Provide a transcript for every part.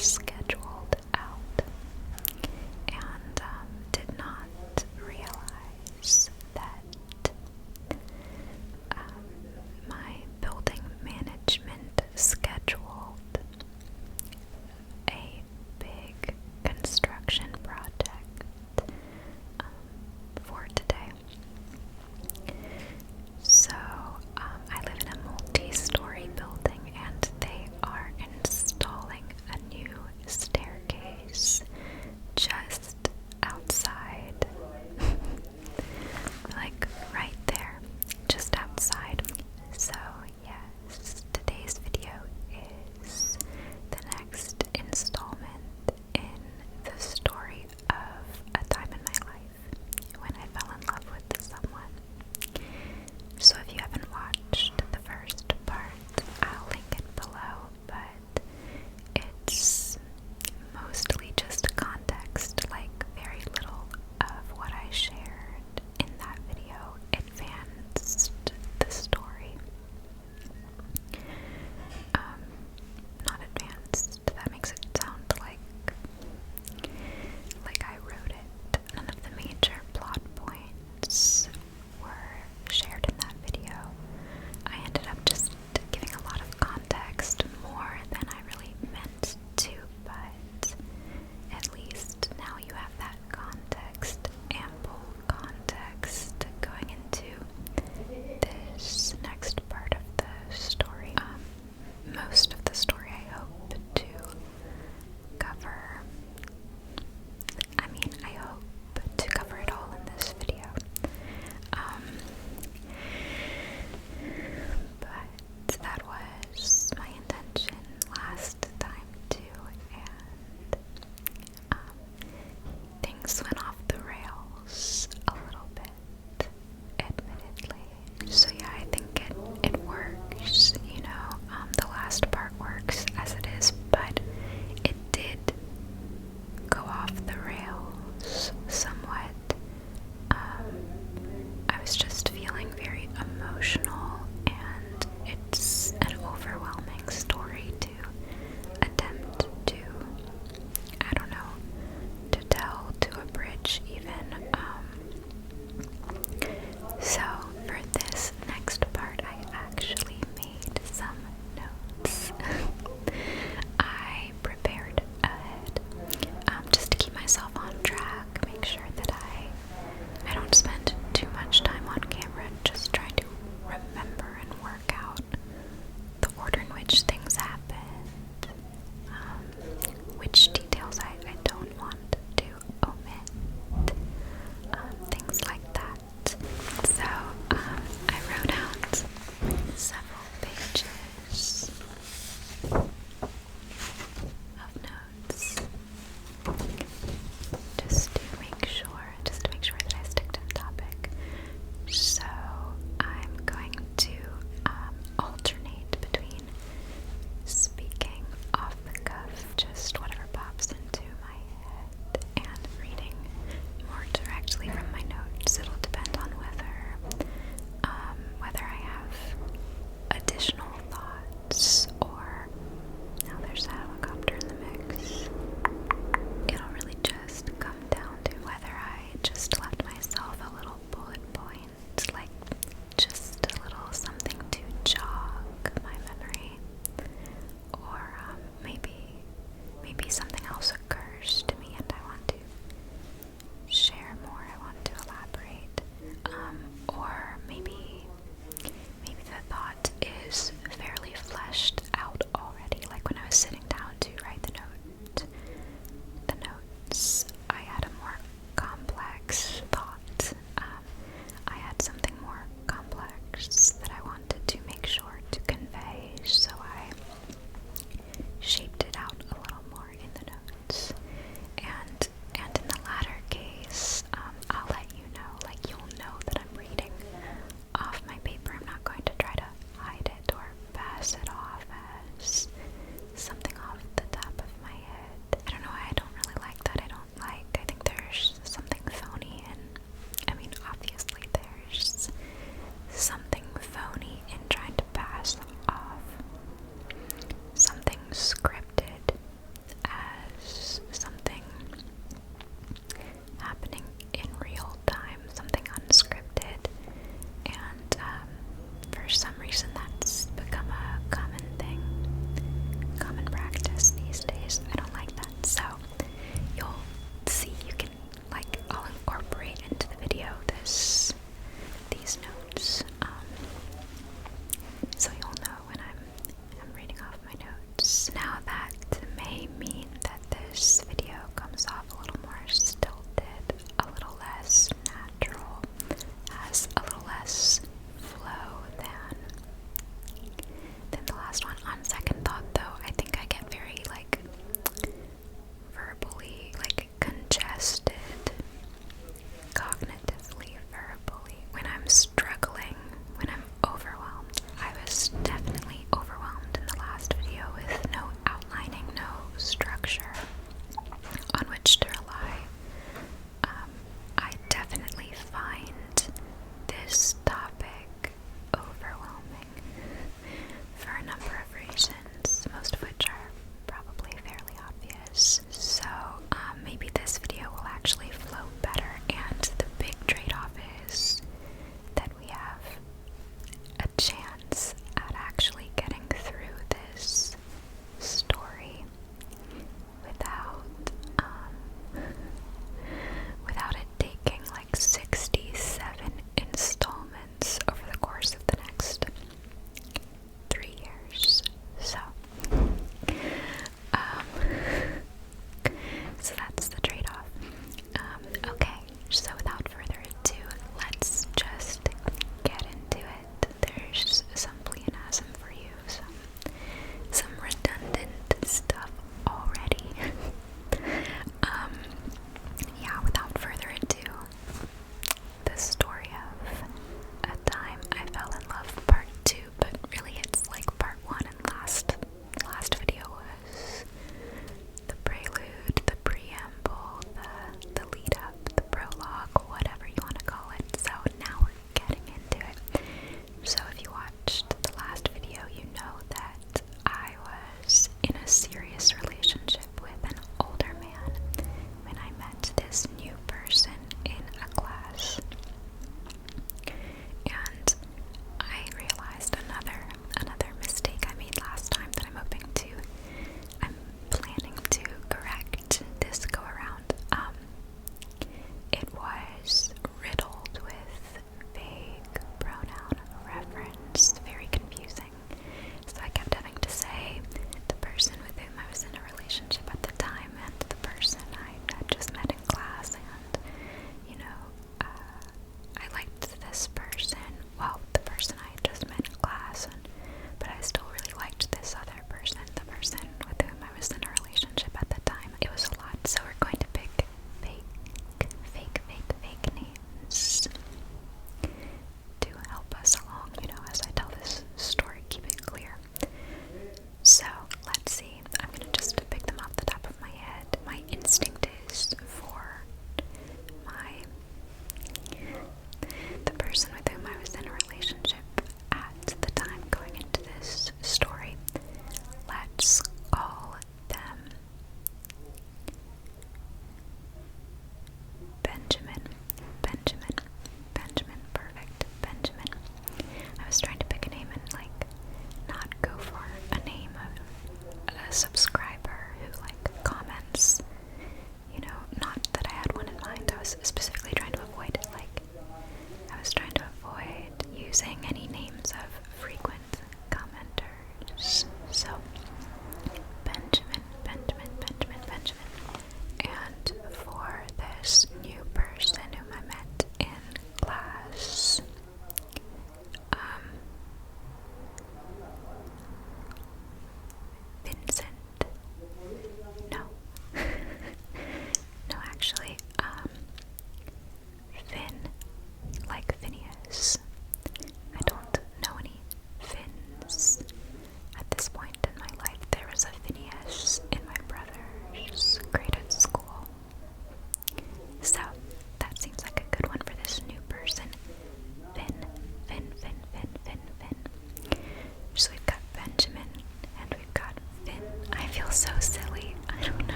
scheduled out, and did not realize that my building management scheduled a big construction project for today. So I live in a multi-story building, and they are installing a new staircase just outside, like right there, just outside. So yes, today's video is the next installment in the story of a time in my life when I fell in love with someone. So if you haven't watched the first part, I'll link it below, but it's mostly just context, like very little of what I shared in that video advanced the story. Not advanced, that makes it sound like I wrote it. None of the major plot points were shared in that video. I ended up just giving a lot of context, more than I really meant to, but at least now you have that context, ample context, going into this next part of the story. Most of the story I hope to cover. I hope to cover it all in this video. But that was my intention last time too, and things went off the rails a little bit, admittedly. So yeah, I think it works, the last part works as it is, but it did go off the rails somewhat. I was just feeling very emotional, and it's an overwhelming story to attempt to, I don't know, to tell, to abridge even. So for this next part, I actually made some notes. I prepared ahead, just to keep myself on track, make sure that I don't spend too much time on camera just trying to remember and work out the order in which things happened, which details I don't want to omit, things like that. So I wrote out several pages of notes just to make sure that I stick to the topic. So I'm going to alternate between speaking off the cuff, just whatever pops into my head, and reading more directly from my notes. It'll depend on whether I have additional thoughts, or now there's a helicopter in the mix. It'll really just come down to whether I just left myself a little bullet point, like just a little something to jog my memory, or maybe something else occurs to me and I want to share more, I want to elaborate, or maybe the thought is fairly fleshed out already, like when I was sitting down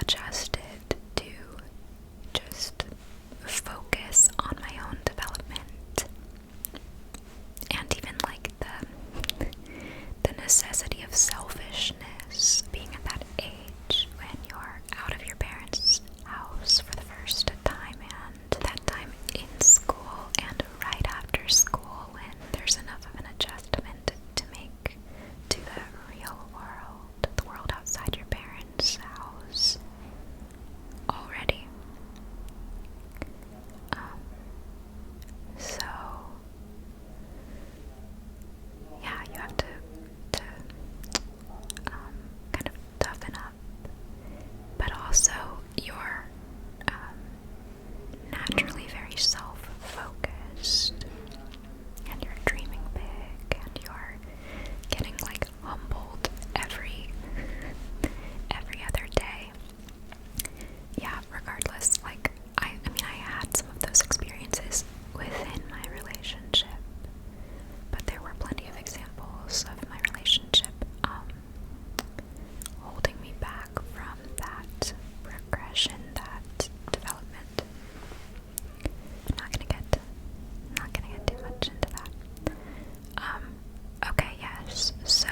adjusted to just focus on my own development, and even like the necessity of selfishness, being at that age when you're out of your parents' house for the first time, and that time in school and right after school when there's enough of an adjustment to make to the real world, the world outside your parents' house already. So yeah, you have to kind of toughen up, but also you're naturally very self-focused, and you're dreaming big, and you're getting like humbled every other day. Yeah, regardless, like I mean I had some of those experiences within my relationship, but there were plenty of examples of my relationship holding me back from that progression, that development. I'm not gonna get too much into that. Okay, yes. So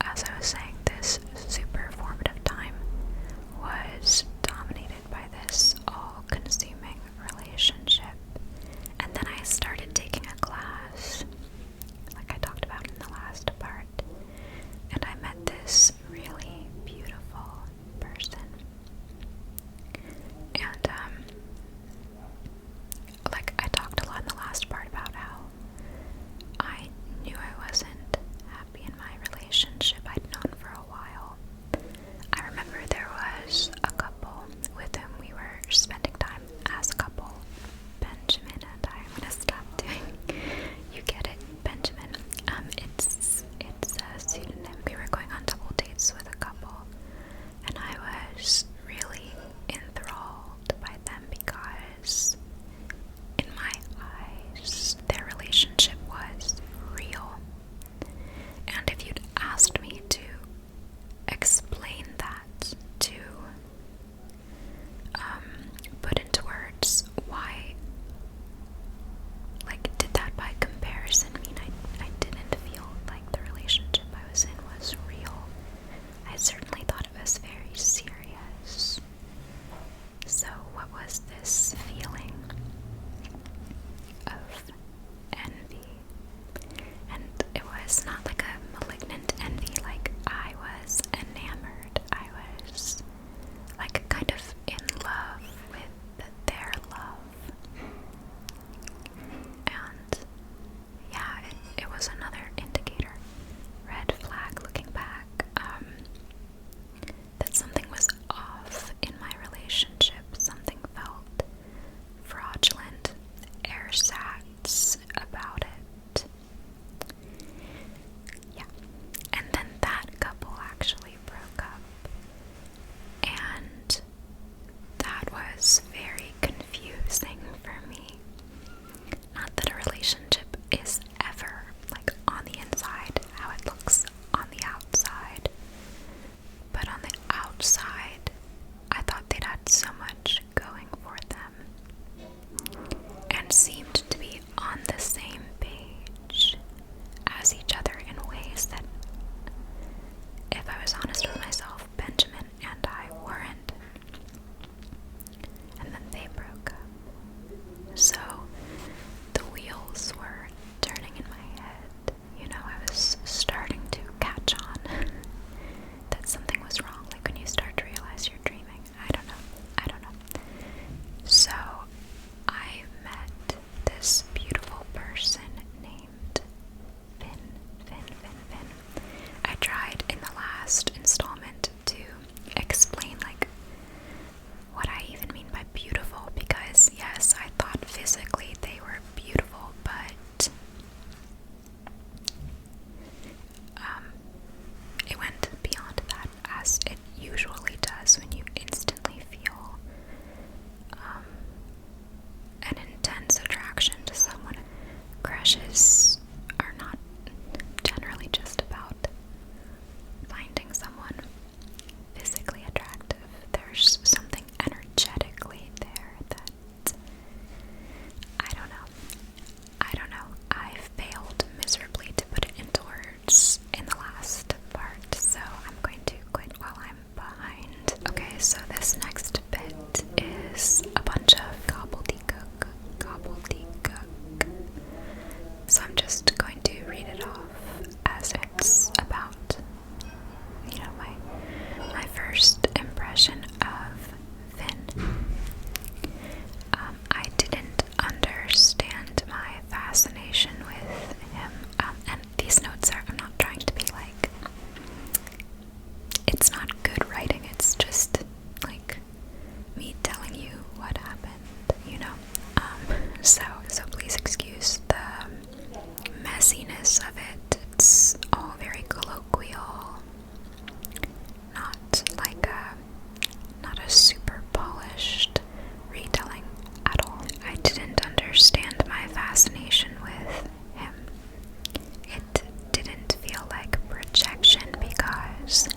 as I was saying, this super formative time was dominated by this all-consuming relationship. And then I started taking a class, like I talked about in the last part, and I met this really beautiful person. And like I talked a lot in the last part about how I knew I wasn't happy in my relationship. I'd known for a while. I remember there was a couple with whom we were spending time as a couple. Benjamin and I. I'm gonna stop doing you get it, Benjamin. It's a pseudonym. We were going on double dates with a couple, and I was really enthralled by them because in my eyes their relationship was real. And if you'd asked me to explain that, to put into words why, like, did that by comparison mean I didn't feel like the relationship I was in was real? I certainly thought it was very serious. So what was this feeling of envy? And it was not like a malignant envy, like I was enamored. I was like kind of in love with their love. And yeah, it was another indicator, red flag looking back, that something was off in my relationship. Something felt fraudulent, ersatz about it. Yeah. And then that couple actually broke up. And that was very confusing for me. Not that a relationship is ever like on the inside how it looks on the outside, but on the outside I thought they'd had so much going for them and seemed to be on the same page as each other in ways that, if I was honest with myself, Benjamin and I weren't. And so this next bit is a bunch of gobbledygook. So I'm just going to read it off as it's about, my first impression of Finn. I didn't understand my fascination with him, and these notes I'm not trying to be like, it's not good writing, it's just like me telling you what happened, so please excuse the messiness of it. It's all very colloquial, not a super polished retelling at all. I didn't understand my fascination with him. It didn't feel like projection because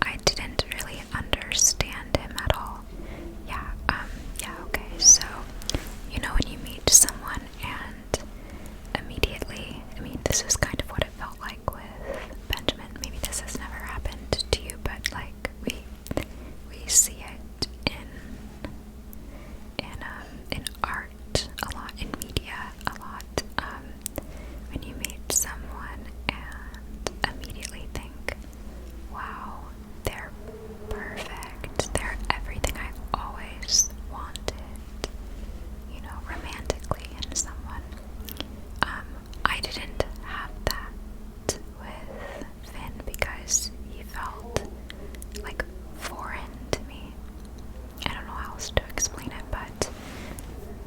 I didn't really understand him at all. Okay, so, when you meet someone and immediately, this is kind of what it felt like with Benjamin. Maybe this has never happened to you, but like, we see it in art a lot, in media a lot, when you meet someone and immediately think, wow, they're perfect, they're everything I always wanted, romantically in someone. I didn't have that with Finn because he felt like foreign to me. I don't know how else to explain it, but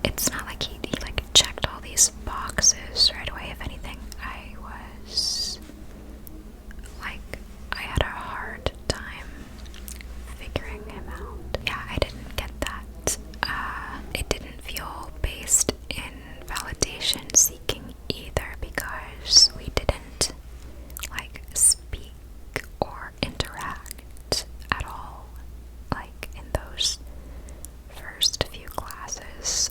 it's not like he like checked all these boxes right away. If anything, I had a hard time figuring him out. Yeah, I didn't get that. It didn't feel based in validation seeking either because we didn't speak or interact at all in those first few classes.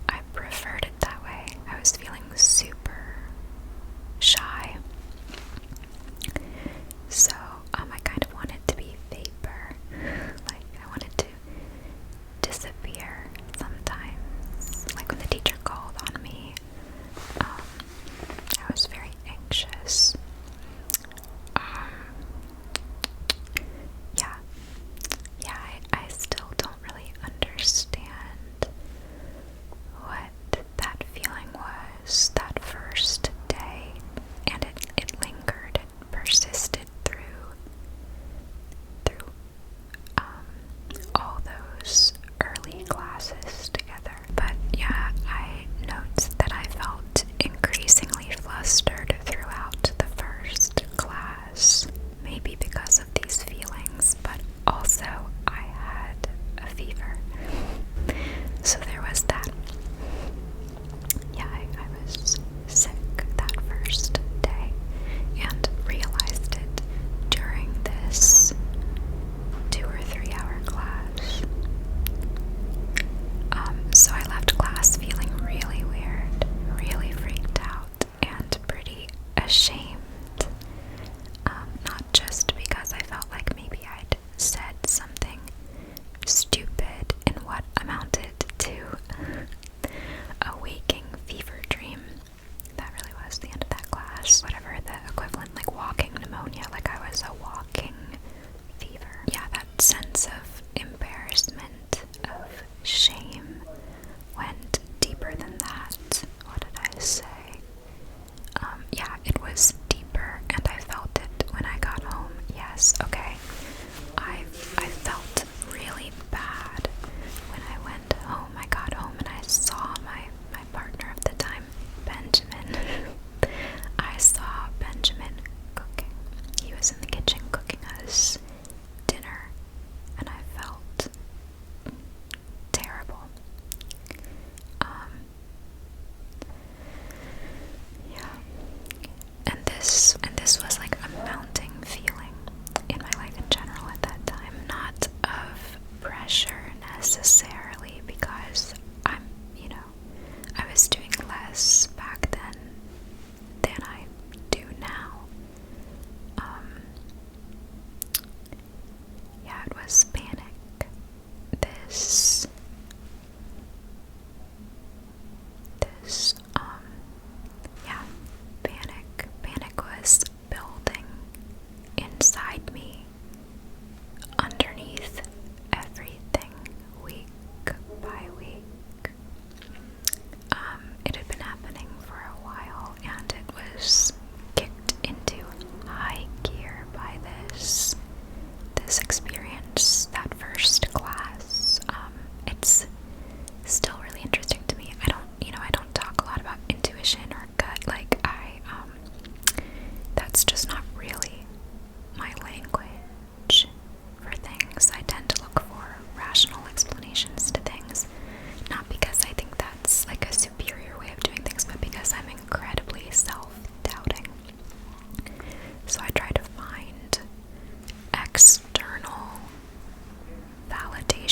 I preferred it that way. I was feeling super shy, so I kind of wanted to be vapor. I wanted to disappear sometimes. Like when the teacher called on me, I was very anxious. I still don't really understand what that feeling was that first day, and it lingered, it persisted through all those early classes together. But yeah, I note that I felt increasingly flustered throughout the first class, maybe because of these feelings, but also I had a fever. So there was that. Yeah, I was sick that first day and realized it during this 2 or 3 hour class. So I left class feeling really weird, really freaked out, and pretty ashamed. Not just because I felt like maybe I'd said something stupid in what amounted to a waking fever dream. That really was the end of that class. Whatever the equivalent, walking pneumonia, I was a walking fever. Yeah, that sense of embarrassment, of shame, went deeper than that. What did I say? Yeah, it was deeper, and I felt it when I got home. Yes, okay. I felt really bad when I went home. I got home and I saw my partner of the time, Benjamin. I saw Benjamin cooking. He was in the kitchen cooking us dinner, and I class. It's still really interesting to me. I don't talk a lot about intuition or gut. That's just not really my language for things. I tend to look for rational explanations to things, not because I think that's like a superior way of doing things, but because I'm incredibly self-doubting. So I try to find external validation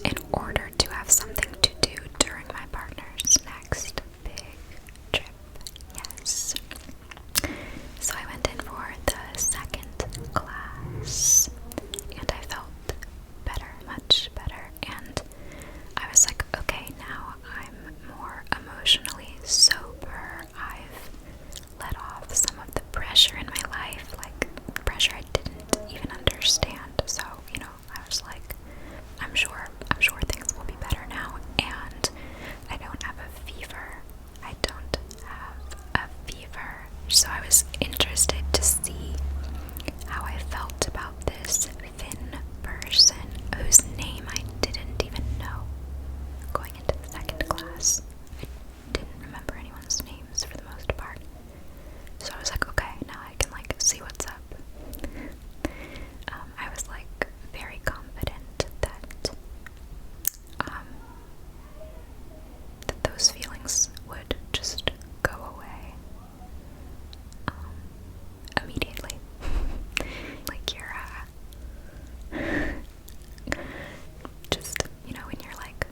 in order to have something to do during my partner's next big trip. Yes. So I went in for the second class, and I felt better, much better, and I was like, okay, now I'm more emotionally sober. I've let off some of the pressure in my life, like pressure I didn't even understand. So, I was like, I'm sure things will be better now, and I don't have a fever. I don't have a fever. So I was interested to see how I felt about this thin person whose name I didn't even know going into the second class. I didn't remember anyone's names for the most part. So I was like, okay, now I can see what's up. I was very confident that those feelings would just go away immediately. Just, when you're like,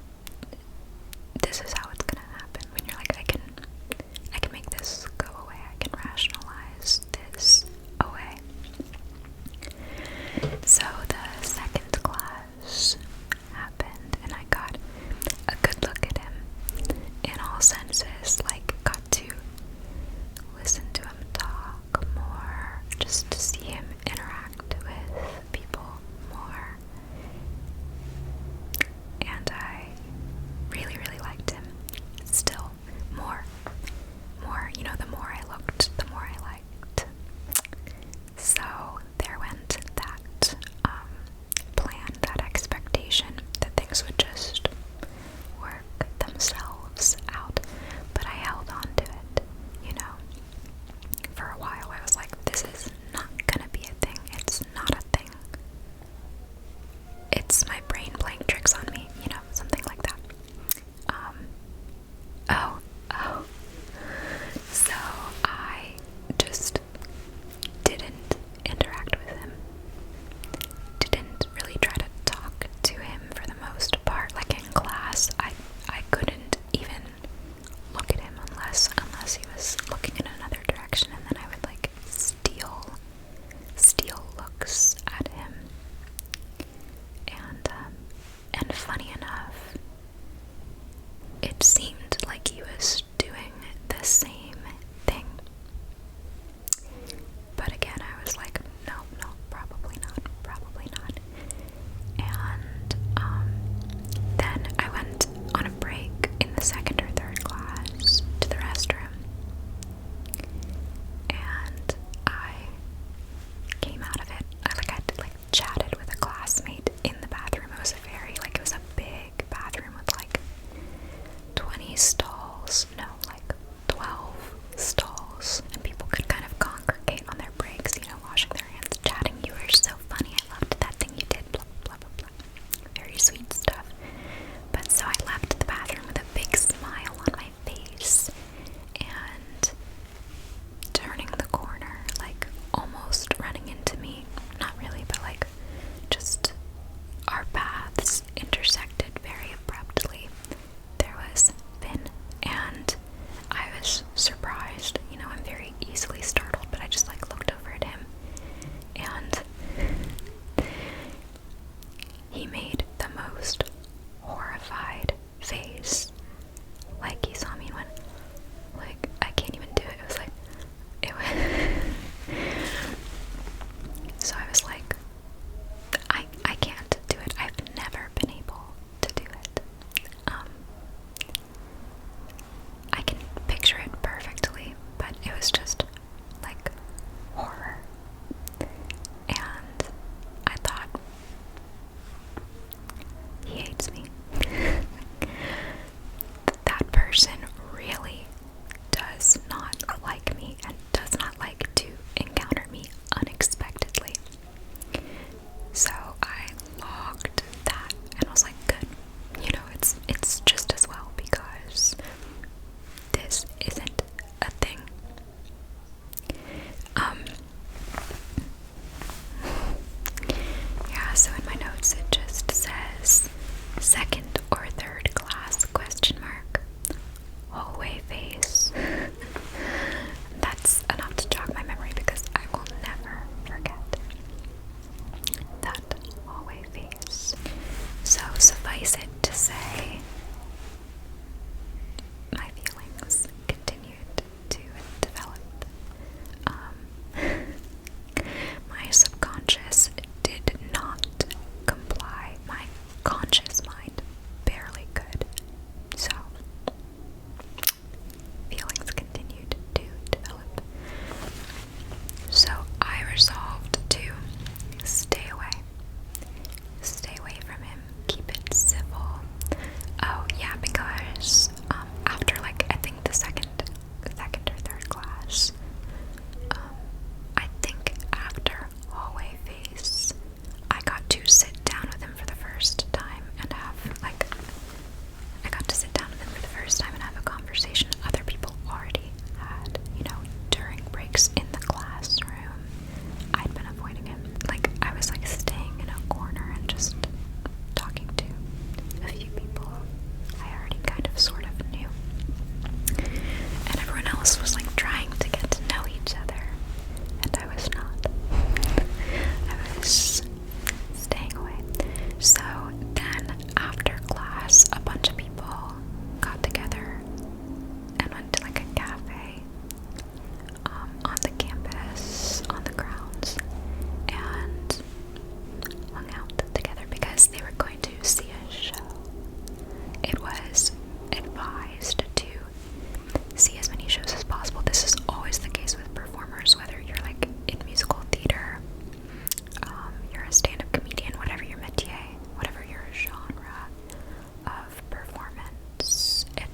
this is how it's gonna happen. When you're like, I can make this go away. I can rationalize this away. So the second class happened, and I got a good look at him in all senses. Got to listen to him talk more, just to see him interact with people more. And I really, really liked him. Still more, the more I looked, the more I liked. So there went that plan, that expectation that things would just work themselves out. But I held on to it, For a while I was like, this is not gonna be a thing. It's not a thing. It's my brain playing tricks on me, something like that. So I just didn't interact with him. Didn't really try to talk to him for the most part. In class, I couldn't even look at him unless he was looking in another direction, and then I would steal looks at him. And funny enough, it seemed like he was doing the same thing. But again, I was like, no, probably not. And then I went on a break in the second or third class to the restroom. And I came out of it. I chatted with a classmate in the bathroom. It was a big bathroom with 20 stalls. No, 12 stalls. And people could kind of congregate on their breaks, washing their hands, chatting. You were so funny. I loved that thing you did. Blah, blah, blah, blah. Very sweet stuff. But so I left the bathroom with a big smile on my face. And turning the corner, almost running into me. Not really, but just our paths intersected very abruptly. There was Finn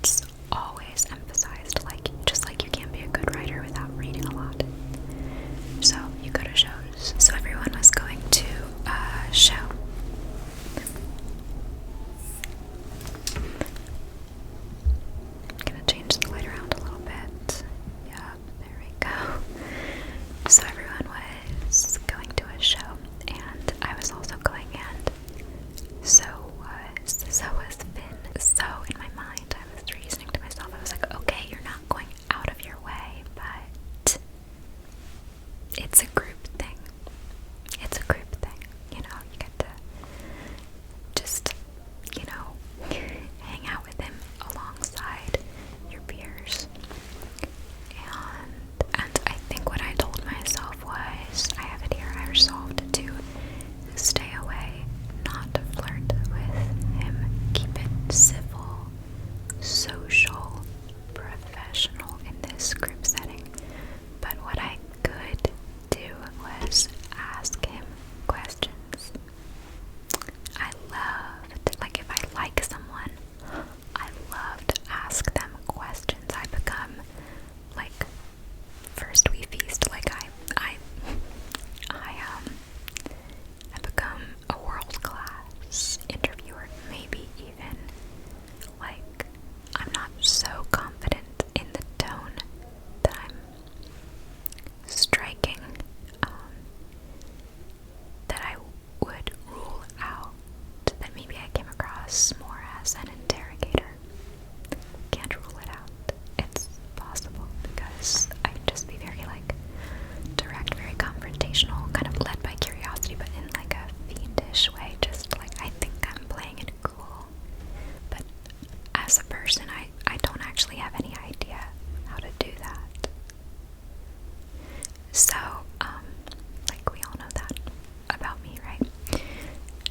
it's always emphasized, like, just like you can't be a good writer without reading a lot. So you go to shows. So everyone was going to a show. I'm gonna change the light around a little bit. Yeah, there we go. So everyone was going to a show, and I was also going, and so was Finn. So in my mind, I was reasoning to myself, I was like, okay, you're not going out of your way, but it's a group thing. It's a group thing, you know, you get to just, you know, hang out with him alongside your peers. And I think what I told myself was, I have it here, I resolved to stay away, not to flirt with him, keep it civil, social, professional in this group setting. But what I could do was ask him questions. I loved, like, if I like someone, I love to ask them questions. I become, like, first we feast, like, I become a world-class interviewer, maybe even, like, I'm not so confident in the tone that I'm striking, that I would rule out that maybe I came across more as an interrogator. Can't rule it out. It's possible, because I can just be very, like, direct, very confrontational, kind of led by curiosity, but in, like, a fiendish way, just, like, I think I'm playing it cool. But as a person, I don't actually have any idea how to do that. So, like, we all know that about me, right?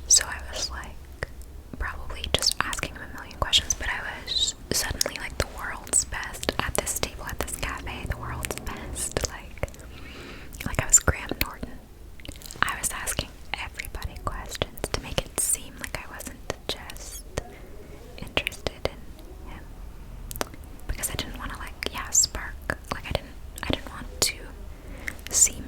So I was, like, probably just asking him a million questions, but I was suddenly, like, the world's best at this table, at this cafe, the world's best, like I was Graham Norton. I was asking everybody questions to make it seem like I wasn't just interested in him, because I didn't want to, like, spark, like, I didn't want to seem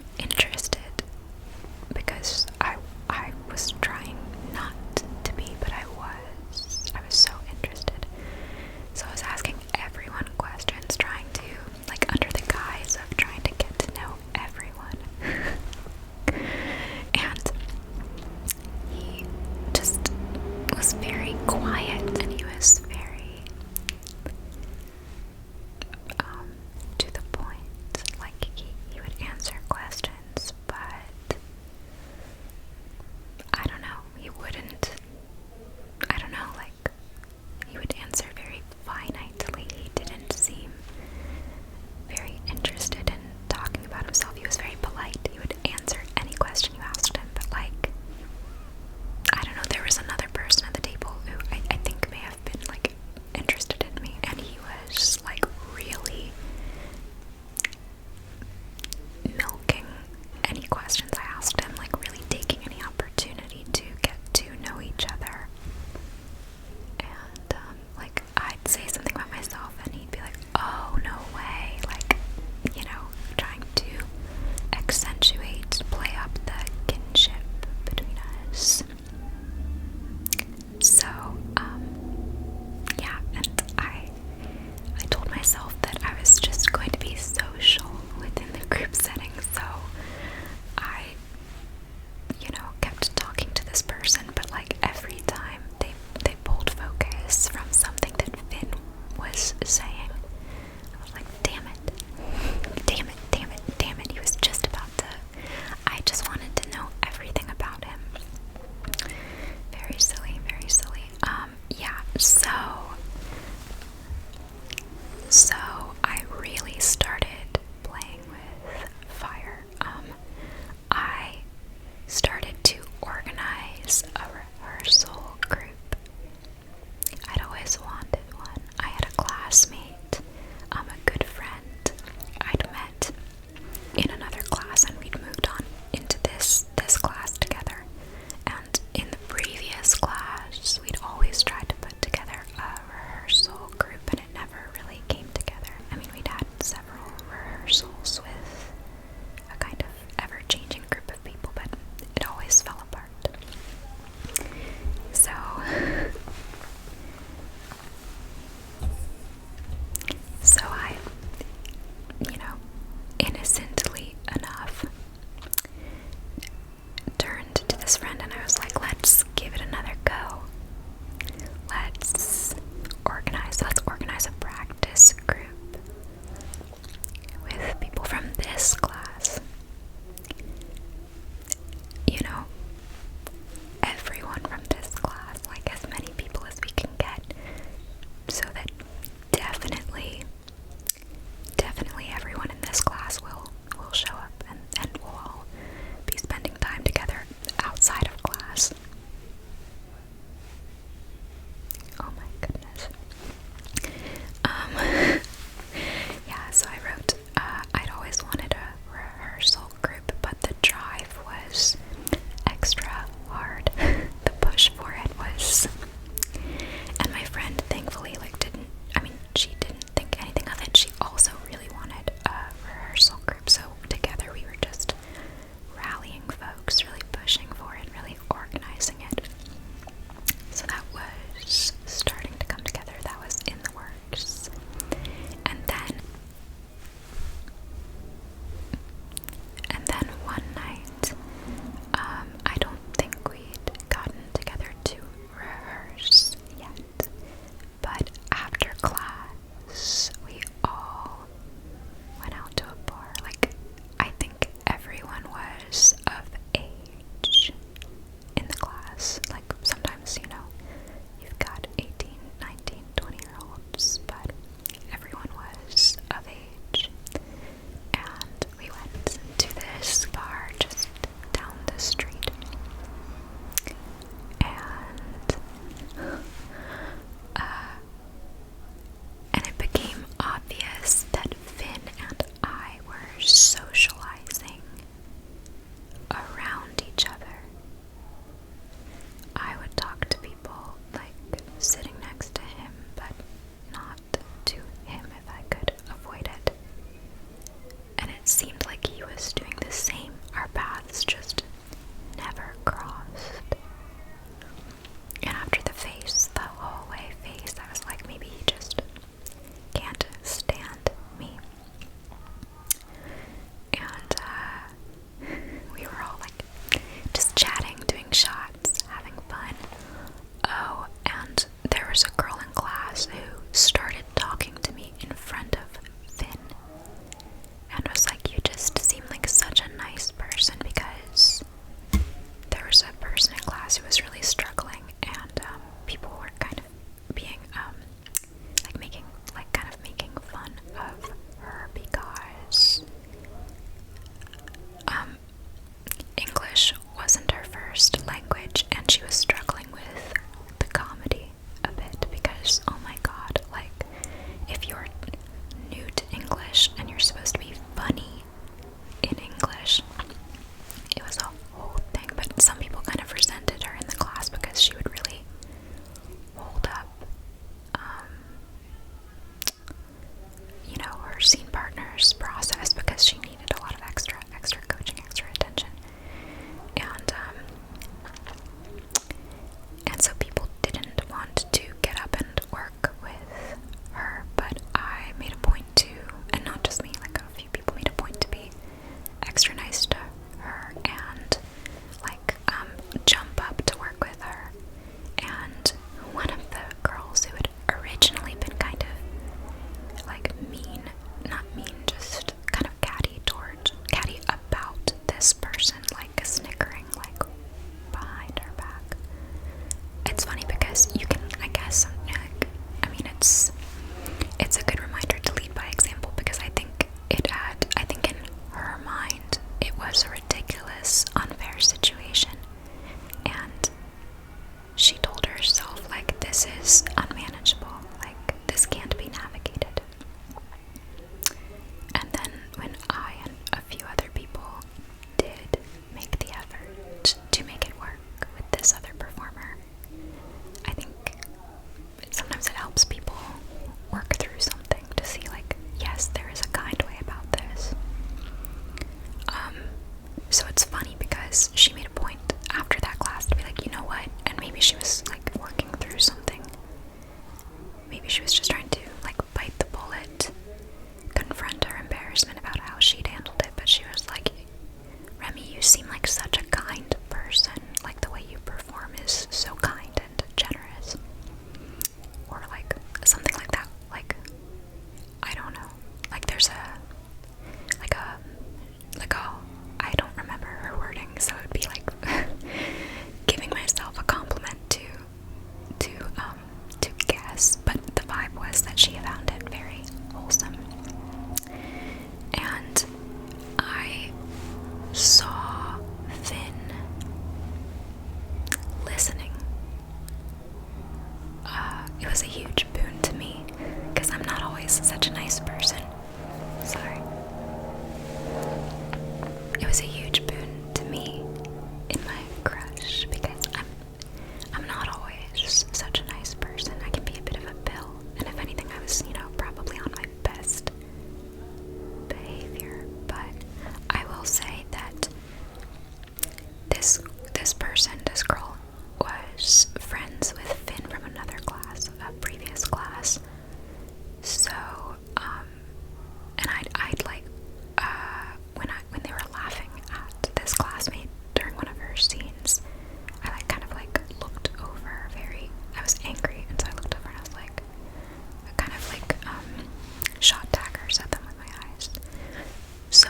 was, oh my god, like, if you're new to English and you're supposed to be funny in English, it was a whole thing. But some people kind of resented her in the class because she would really hold up, her scene partner's process because she needed a lot of extra coaching, extra attention. And so people didn't want to get up and work with her, but I made a point to, and not just me, like a few people made a point to be extra nice to her and jump up to work with her. And one of the girls who had originally been kind of mean, not mean, just kind of catty about this person, snickering behind her back. It's funny because you can, I guess, it's a good reminder to lead by example, because I think in her mind it was a ridiculous, unfair situation, and she told herself, this is unmanageable, this can't be navigated. And then when I and a few other people did make the effort to make it work with this other performer, I think sometimes it helps people work through something to see, yes, there is a kind way about this. So it's funny because she made a point after that class to be like, you know what, and maybe she was working through something. Maybe she was just trying to bite the bullet, confront her embarrassment about how she'd handled it, but she was like, Remy, you seem like such a kind person, the way you perform is so kind and generous, or something like that. I don't know, there's I don't remember her wording, so it would be giving myself a compliment to guess, but the vibe was that she found it very wholesome. And I saw Finn listening. It was a huge boon to me, because I'm not always such a nice person. Sorry. It was a huge boon to me in my crush, because I'm not always such a nice person. I can be a bit of a pill, and if anything, I was, probably on my best behavior. But I will say that this girl, was friends with Finn from another class, a previous class. So, and when they were laughing at this classmate during one of her scenes, I looked over I was angry, and so I looked over and I was shot daggers at them with my eyes. So,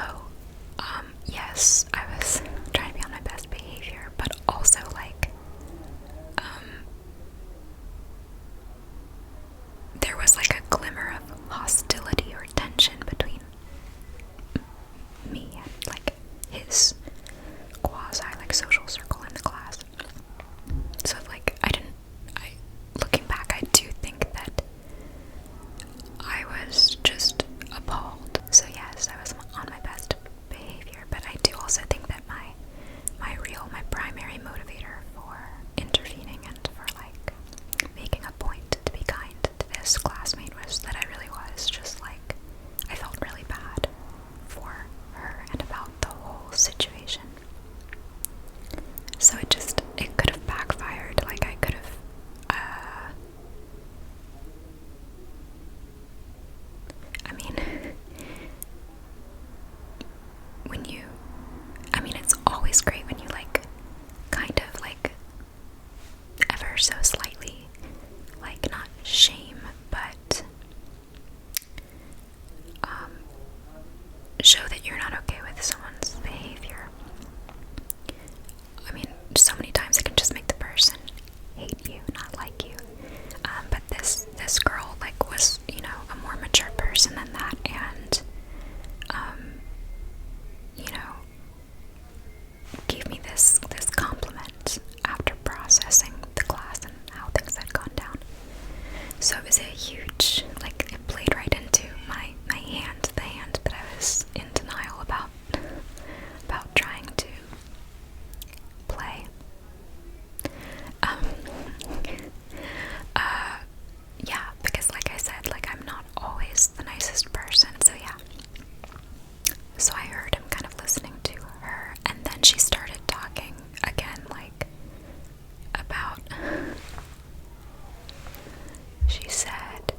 yes, I was trying to be on my best behavior, but also there was a glimmer of hostility or tension between me and his quasi social circle in the class. So looking back, I do think that I was just appalled. So yes, I was on my best behavior, but I do also think that my primary motivator for intervening and for making a point to be kind to this classmate was that I really was just I felt really bad for her and about the whole situation. So it could have backfired. I could have it's always great when you kind of ever so slightly not shame, but show that you're not okay with someone's behavior. So many times it can just make the person hate you, not like you. But this girl was a more mature person than that, and gave me this compliment after processing the class and how things had gone down. So it was a huge, like, it played right into my hand, the hand that I was in denial about trying to play. Yeah, because like I said, like, I'm not always the nicest person, so yeah. So I heard him kind of listening to her, and then she started talking again, like, about, she said,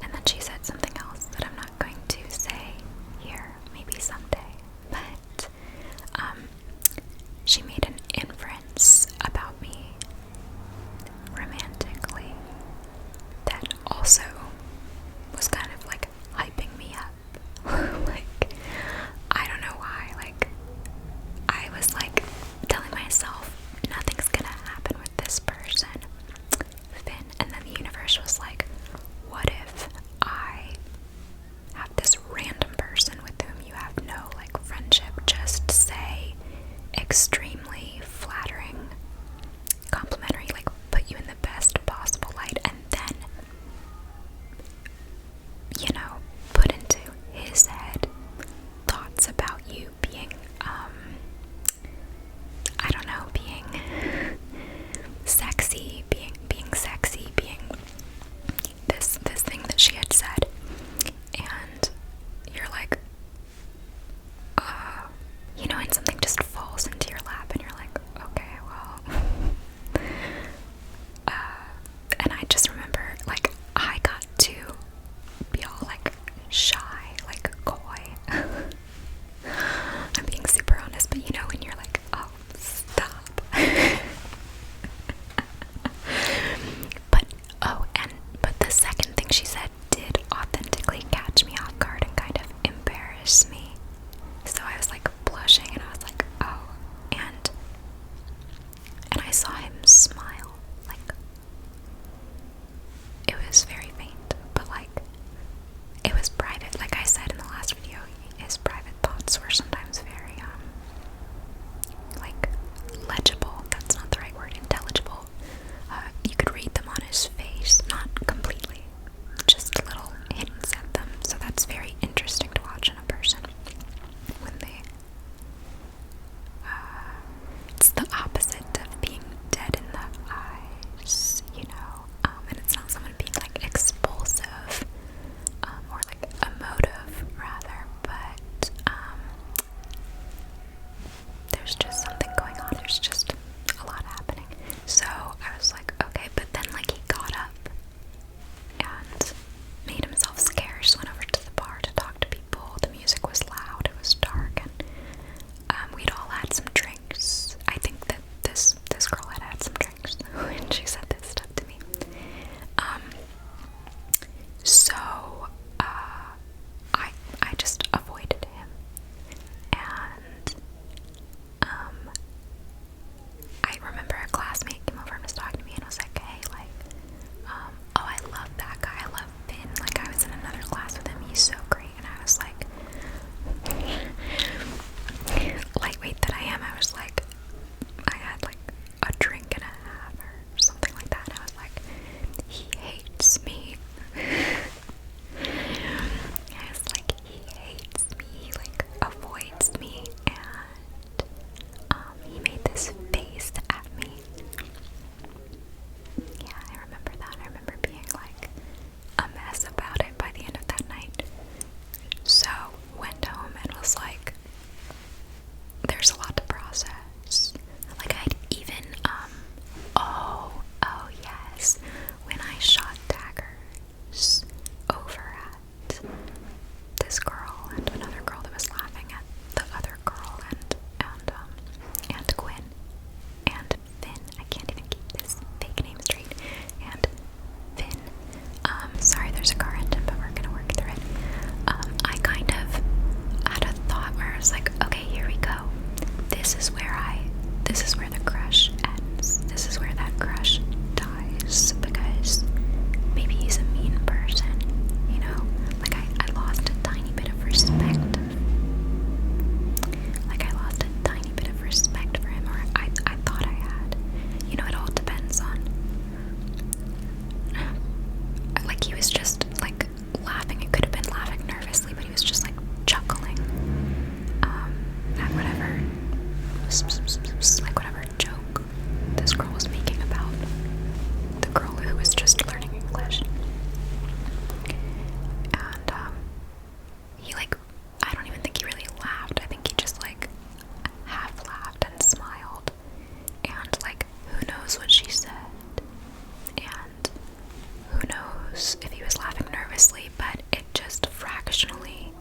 if he was laughing nervously, but it just fractionally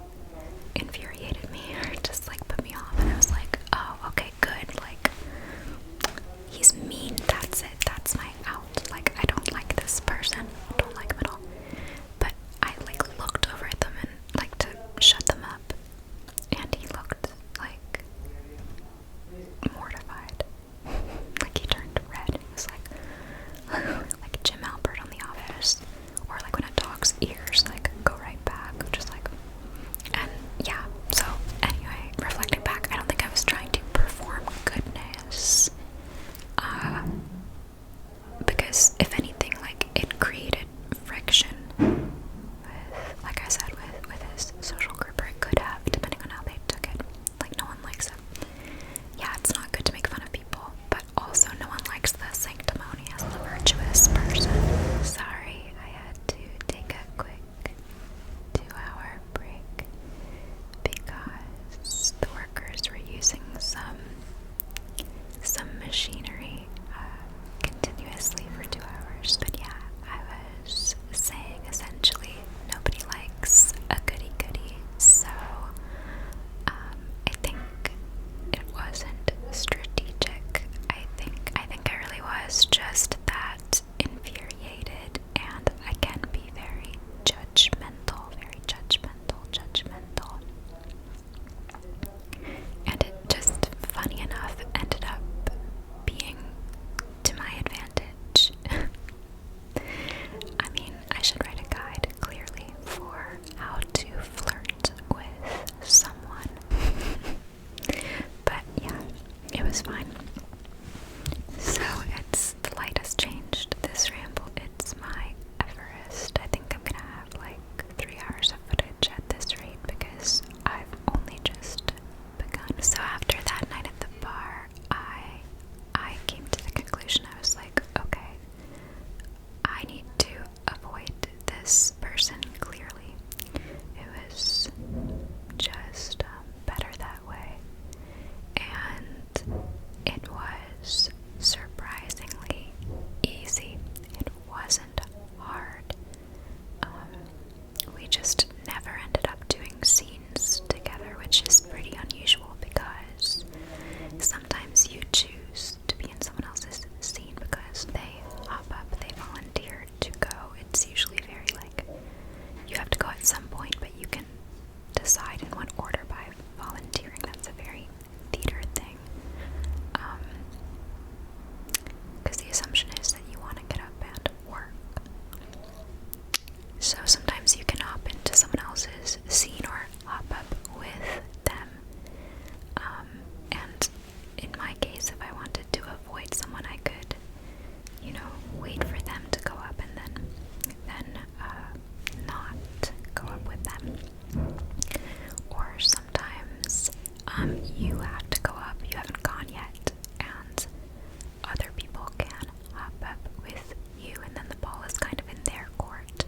infuriated me, or just like put me off, and I was like, oh, okay, good, like, he's mean, that's it, that's my out. Like, I don't like this person, I don't like him at all. But I like looked over at them and like to shut them up, and he looked like mortified. Like he turned red. He was like Jim Albert on The Office, or like when a dog's ears like go right back, just like. And yeah. So anyway, reflecting back, I don't think I was trying to perform goodness. Because if anything, like it created friction with, like I said, with his social group, or it could have, depending on how they took it. Like no one likes it. Yeah, it's not good to make fun of people, but also no one likes the sanctimonious, the virtuous person. Sorry, I had to take a quick 2-hour break because the workers were using some machinery continuously for 2 hours. But yeah, I was saying essentially nobody likes a goody-goody, so I think it wasn't strategic. I think I really was just that infuriated, and I can be very judgmental. And it just, funny enough, ended up being to my advantage. I mean, I should write a guide, clearly, for how to flirt with someone. But yeah, it was fine. So the light has changed. This ramble, it's my Everest. I think I'm gonna have like 3 hours of footage at this rate because I've only just begun. So after that night at the bar, I came to the conclusion, I was like, okay, I need to avoid this person, clearly. It was just better that way. And it was surprisingly easy. It wasn't hard. We just never ended up doing scenes together, which is pretty unusual because sometimes you choose to be in someone else's scene because they hop up, they volunteer to go. It's usually very like, you have to go at some point, but you can decide in what order by volunteering. That's a very theater thing. Because the assumption is that you want to get up and work. So sometimes you can hop into someone else's scene or hop up with them. And in my case, if I wanted to avoid someone, I could, wait for them to go up and then not go up with them. Or sometimes you have to go up, you haven't gone yet, and other people can hop up with you, and then the ball is kind of in their court.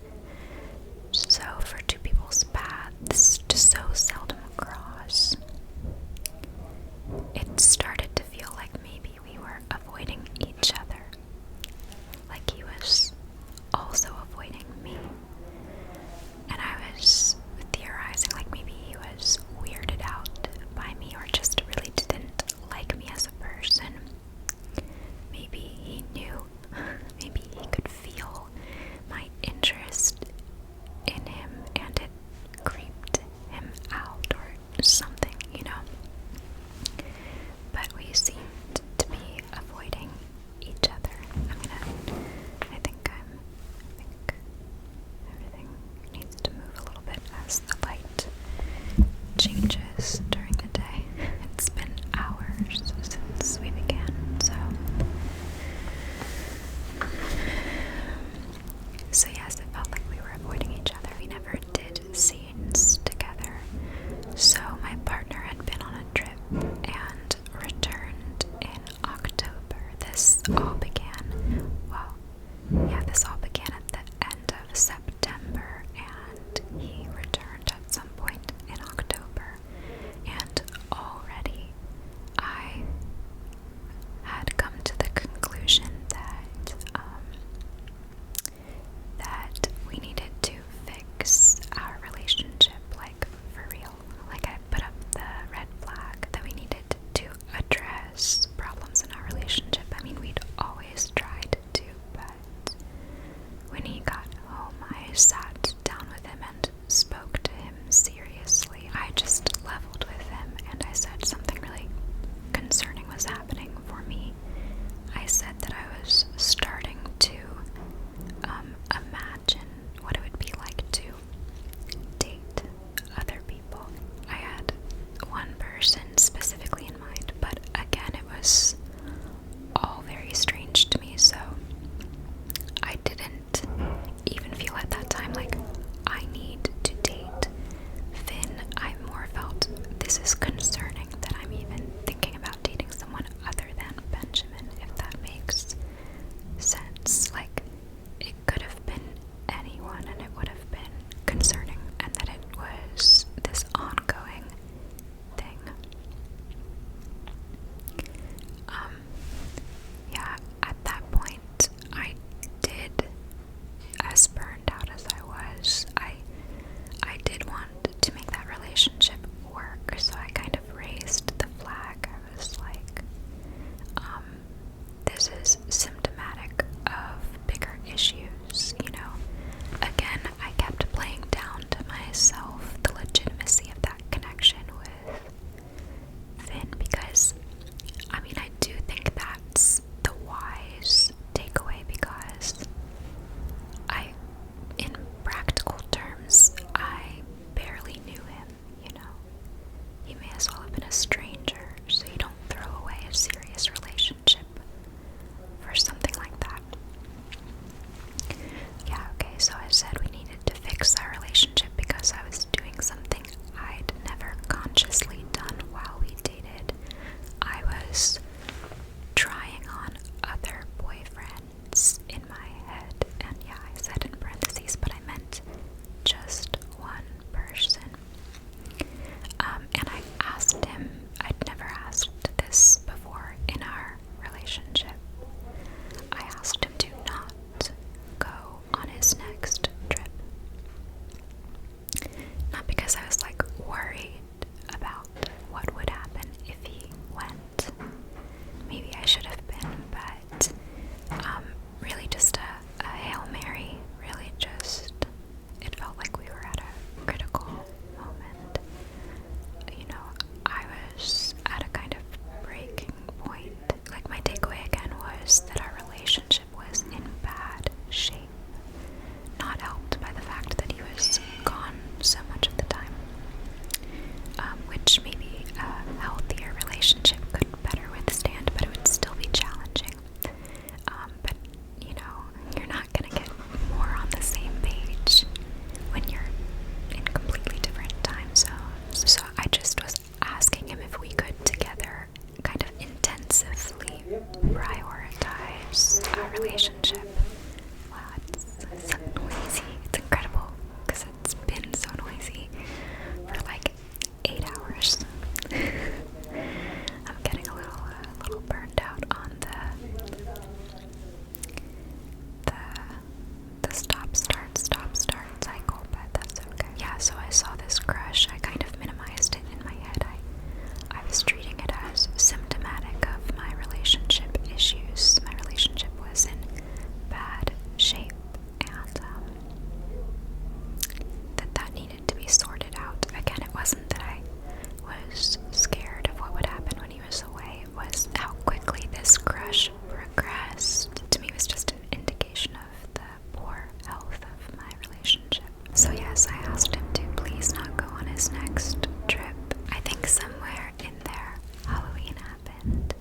promise I asked him to please not go on his next trip. I think somewhere in there, Halloween happened,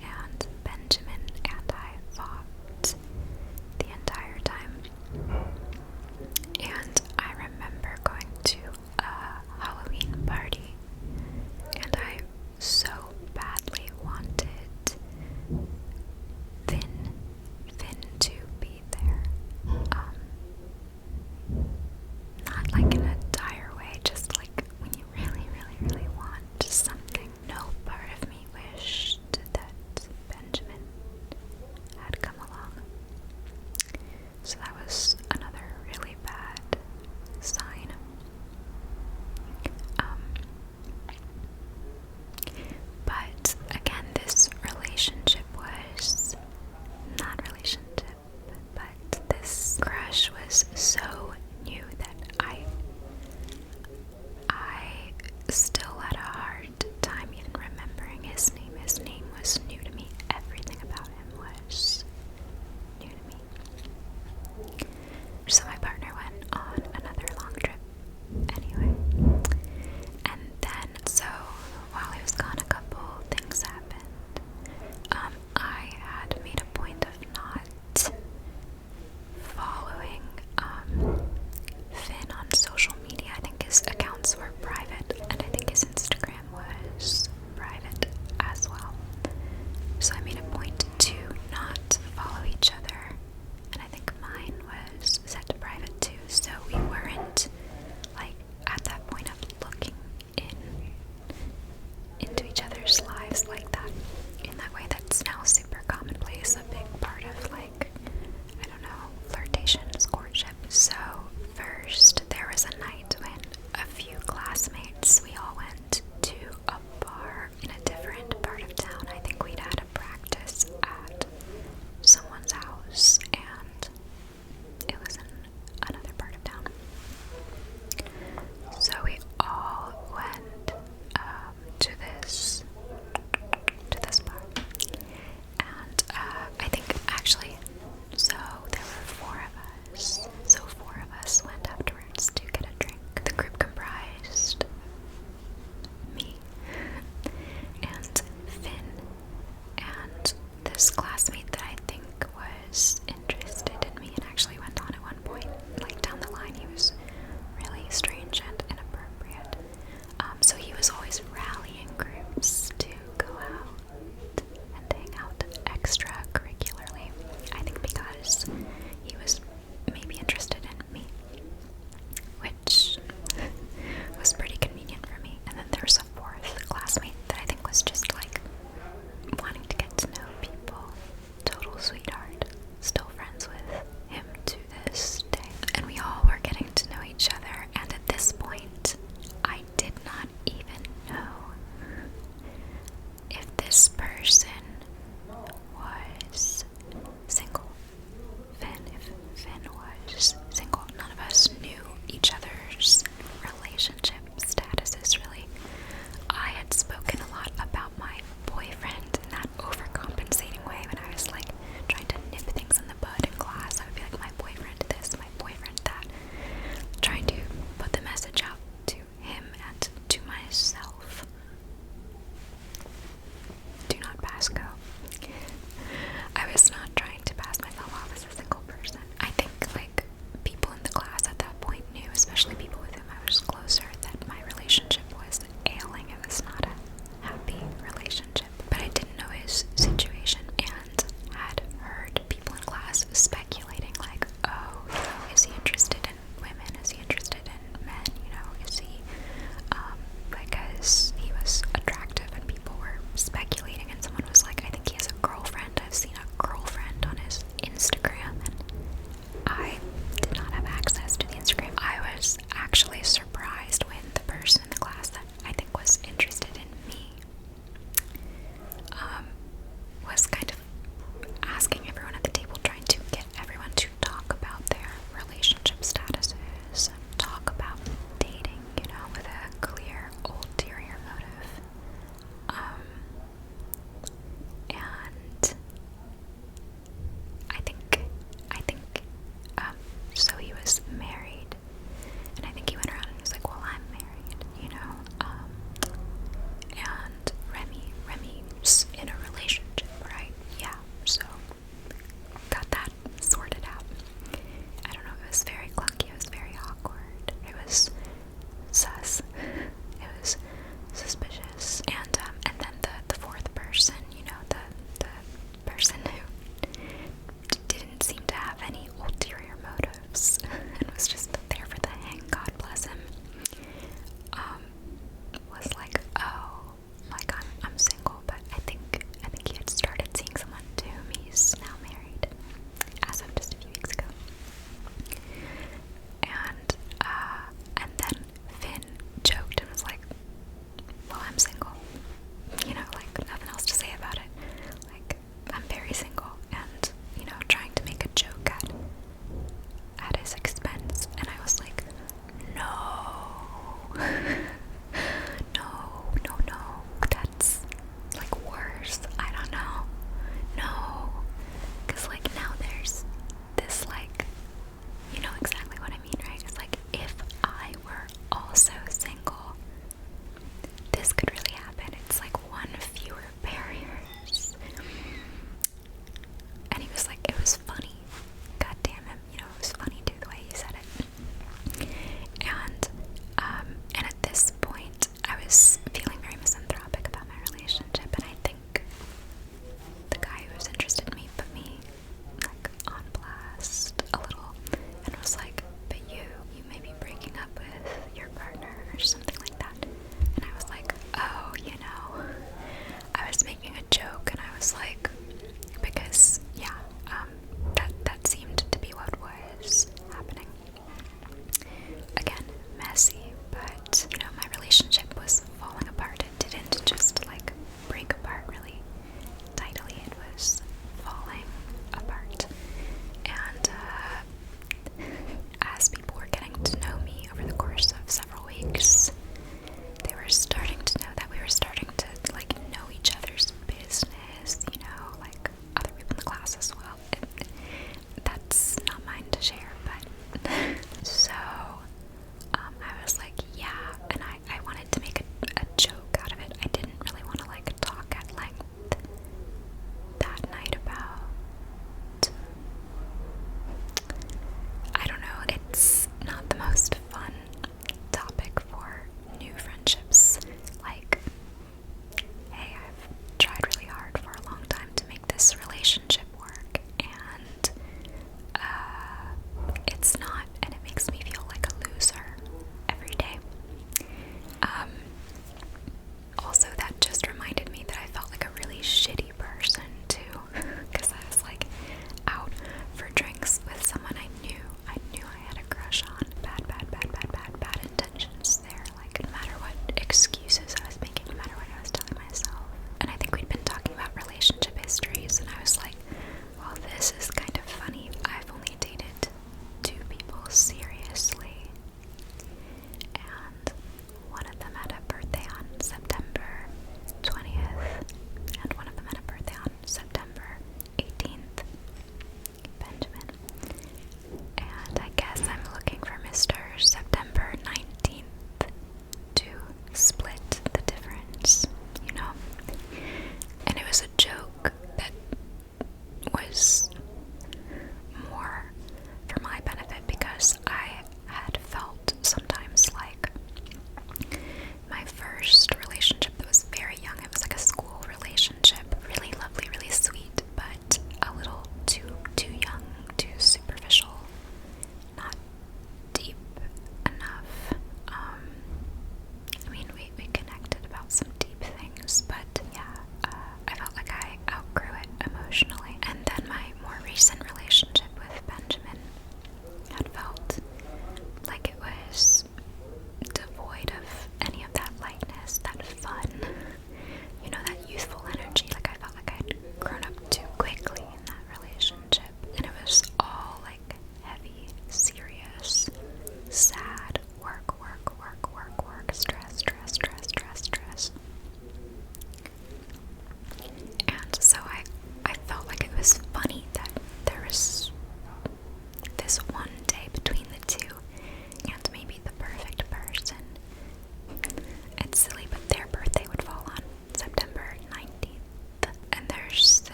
and Benjamin and I fought the entire time. And I remember going to a Halloween party, and I so badly wanted Finn to be there. Not like in a dire way, just like when you really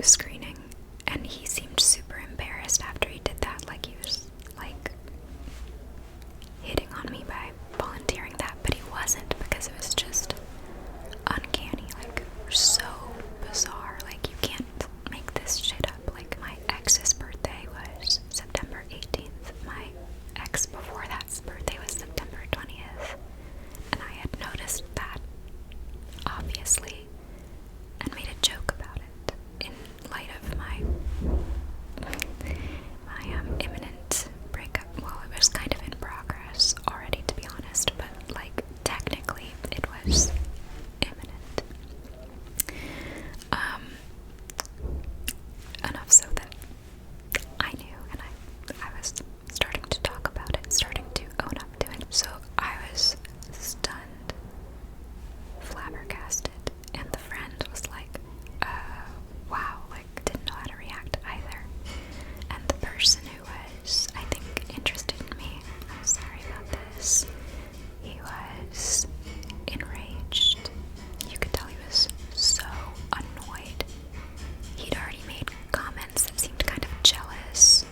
screening, and he seemed super embarrassed after he did that, like he was like hitting on me by volunteering that, but he wasn't, because it was just uncanny, like so bizarre. Like, you can't make this shit up. Like, my ex's birthday was September 18th. My ex before that's birthday was September 20th, and I had noticed that, obviously, and made a joke about it in light of my imminent breakup. Well, it was kind of in progress already, to be honest, but like technically it was imminent. Enough so that I knew, and I was starting to talk about it, starting to own up to it. So I was stunned, flabbergasted, and the friend was like, wow, like, didn't know how to react either. And the person who was, I think, interested in me, I'm sorry about this, he was enraged. You could tell he was so annoyed. He'd already made comments that seemed kind of jealous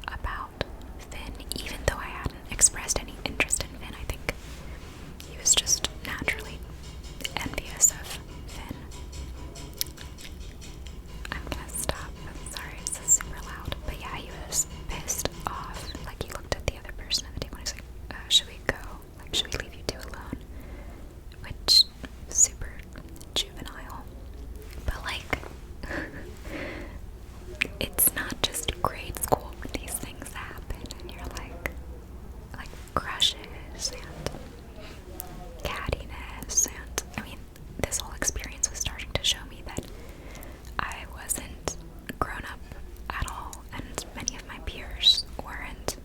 about Finn, even though I hadn't expressed any interest in Finn. I think he was just naturally envious of Finn. I'm gonna stop. I'm sorry, it's so super loud. But yeah, he was pissed off. Like, he looked at the other person at the table and he's like, should we go? Like, should we leave you two alone? Which, super juvenile. But like, it's not just grade school when these things happen, and you're like crushes and cattiness, and I mean, this whole experience was starting to show me that I wasn't grown up at all, and many of my peers weren't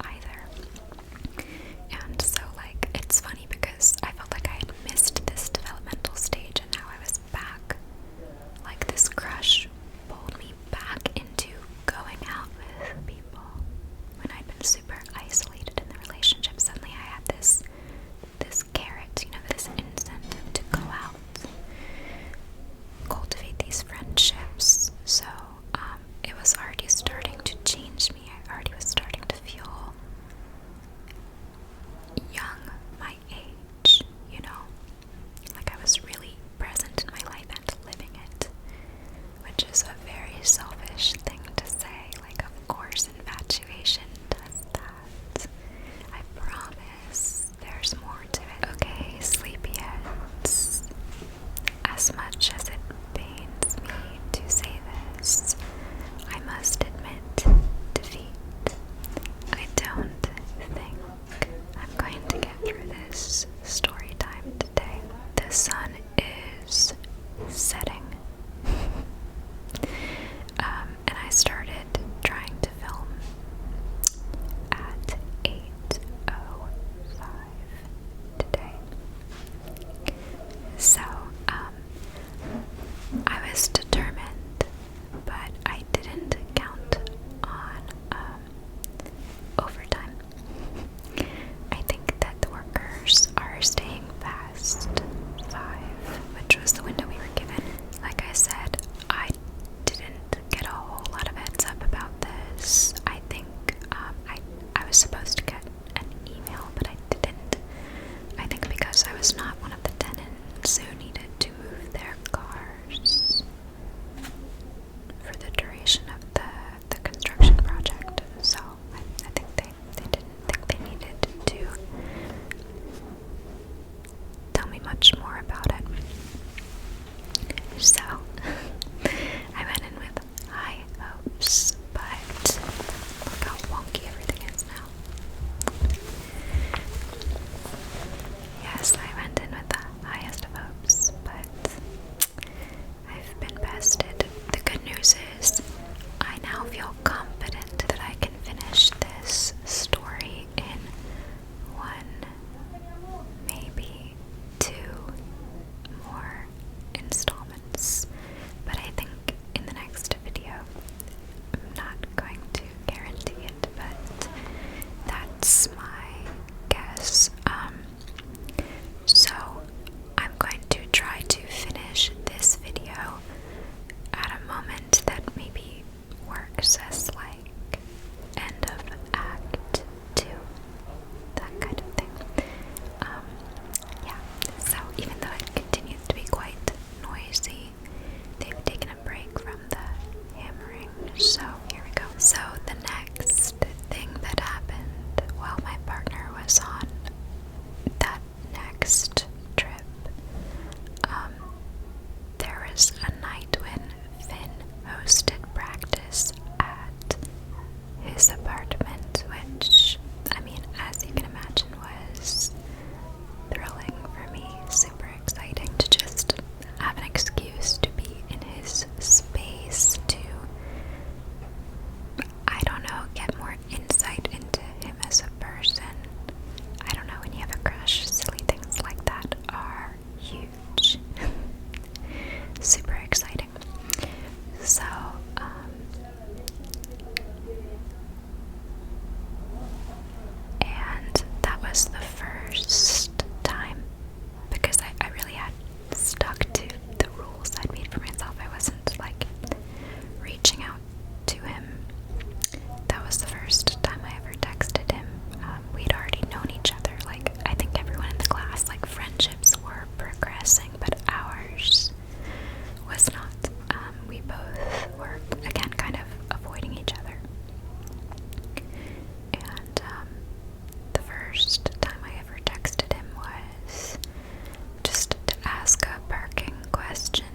either. And so, like, it's funny because I felt like I had missed this developmental stage, and now I was back. Like, this crush pulled me back into going out with people when I'd been super isolated in the relationship. Suddenly I had this carrot, you know, this incentive to go out, cultivate these friendships. So it was already starting to change me. I already was starting to feel young, my age, you know, like I was really present in my life and living it, which is a very selfish thing to say. Like, of course infatuation does that. I promise there's more to it. Okay, Sleepyheads, as much as it pains me to say this, I must admit defeat. I don't think I'm going to get through this story time today. The sun is setting. And I started trying to film at 8:05 today. So, I was determined, but I didn't count on overtime. I think that the workers are staying past 5, which was the window we were given. was a night when Finn hosted practice at his apartment, which, I mean, as you can imagine, was thrilling for me. Super exciting to just have an excuse to be in his space, to, I don't know, get more insight into him as a person. I don't know, when you have a crush, silly things like that are huge. Super exciting. So, and that was the first time, because I really had stuck to the rules I'd made for myself. I wasn't like reaching out to him. That was the first time I ever texted him. We'd already known each other. Like, I think everyone in the class, like, friendships were progressing, but ours was not. We both were, again, kind of avoiding each other. And the first time I ever texted him was just to ask a parking question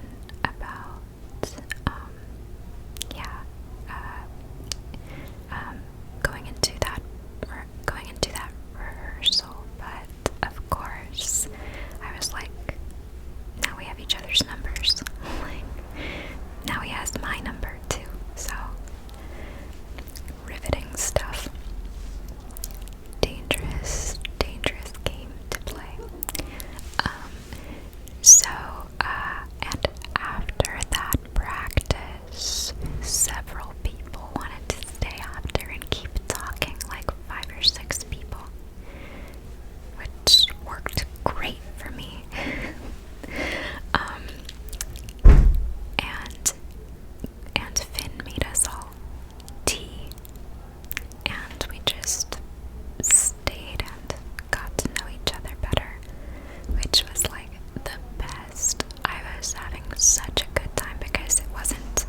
about, going into that rehearsal. But of course, I was like, now we have each other's numbers. Like, now he has my number too. So, riveting stuff. Dangerous, dangerous game to play. And after that practice, several people wanted to stay after and keep talking, like 5 or 6 people, which worked great for me. And Finn made us all tea, and we just stayed and got to know each other better, which was like the best. I was having such a good time because it wasn't,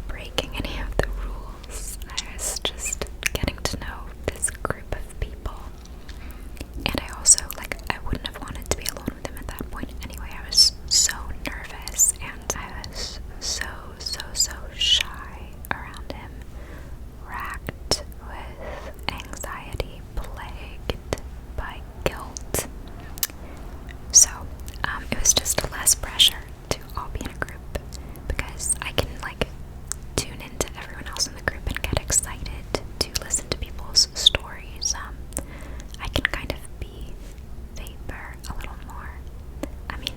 breaking any of the rules. I was just getting to know this group of people. And I also, I wouldn't have wanted to be alone with him at that point anyway. I was so nervous, and I was so shy around him, racked with anxiety, plagued by guilt. So, it was just less pressure to all be in a group, because I can, tune into everyone else in the group and get excited to listen to people's stories. I can kind of be vapor a little more. I mean,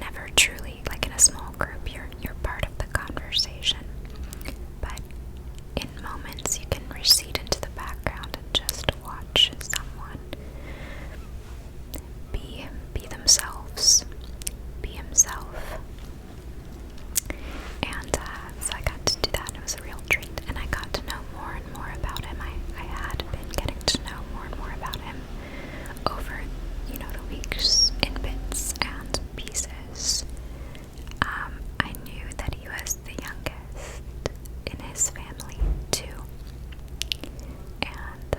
never truly, in a small group, you're part of the conversation, but in moments you can recede into the background and just watch someone be themselves, be himself. And so I got to do that, and it was a real treat, and I got to know more and more about him. I had been getting to know more and more about him over, the weeks, in bits and pieces. I knew that he was the youngest in his family, too. And,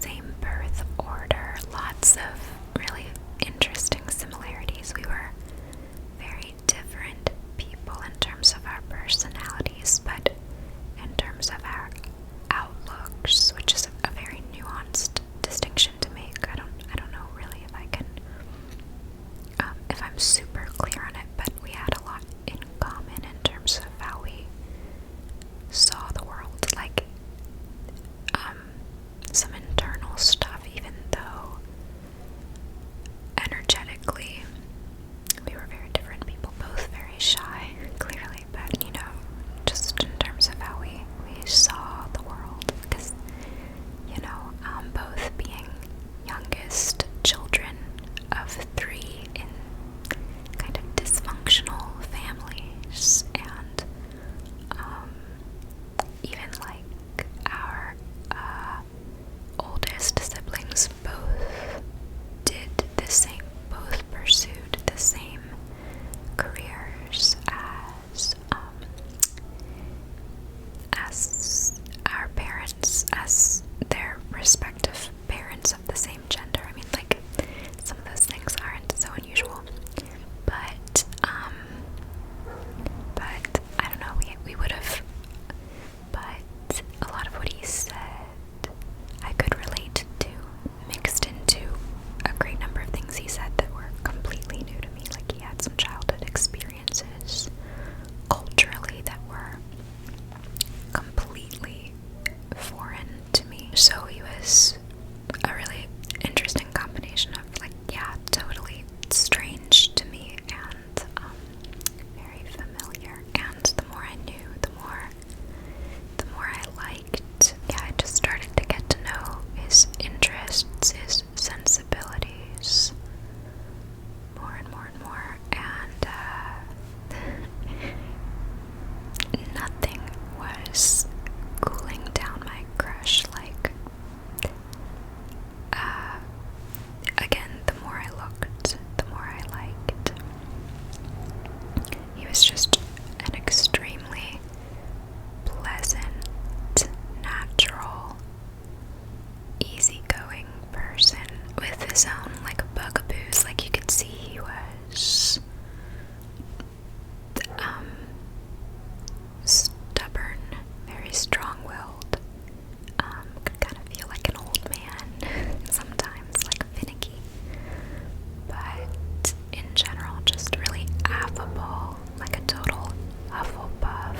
same birth order, lots of really interesting similarities. We were very different people in terms of our personalities, but in terms of our outlooks, which is a very nuanced distinction to make. I don't know really if I can, if I'm super clear on it, but we had a lot in common in terms of how we saw the world, some internal stuff, even though energetically we were very different people, both very shy, clearly, but just in terms of how we saw the world, because both being youngest children of 3 in kind of dysfunctional families, and even our oldest siblings both did the same, both pursued the same careers as our parents, as their respective parents of the same gender. I mean, own like bugaboos. Like you could see he was stubborn, very strong-willed, could kind of feel like an old man, sometimes like finicky, but in general just really affable, like a total Hufflepuff.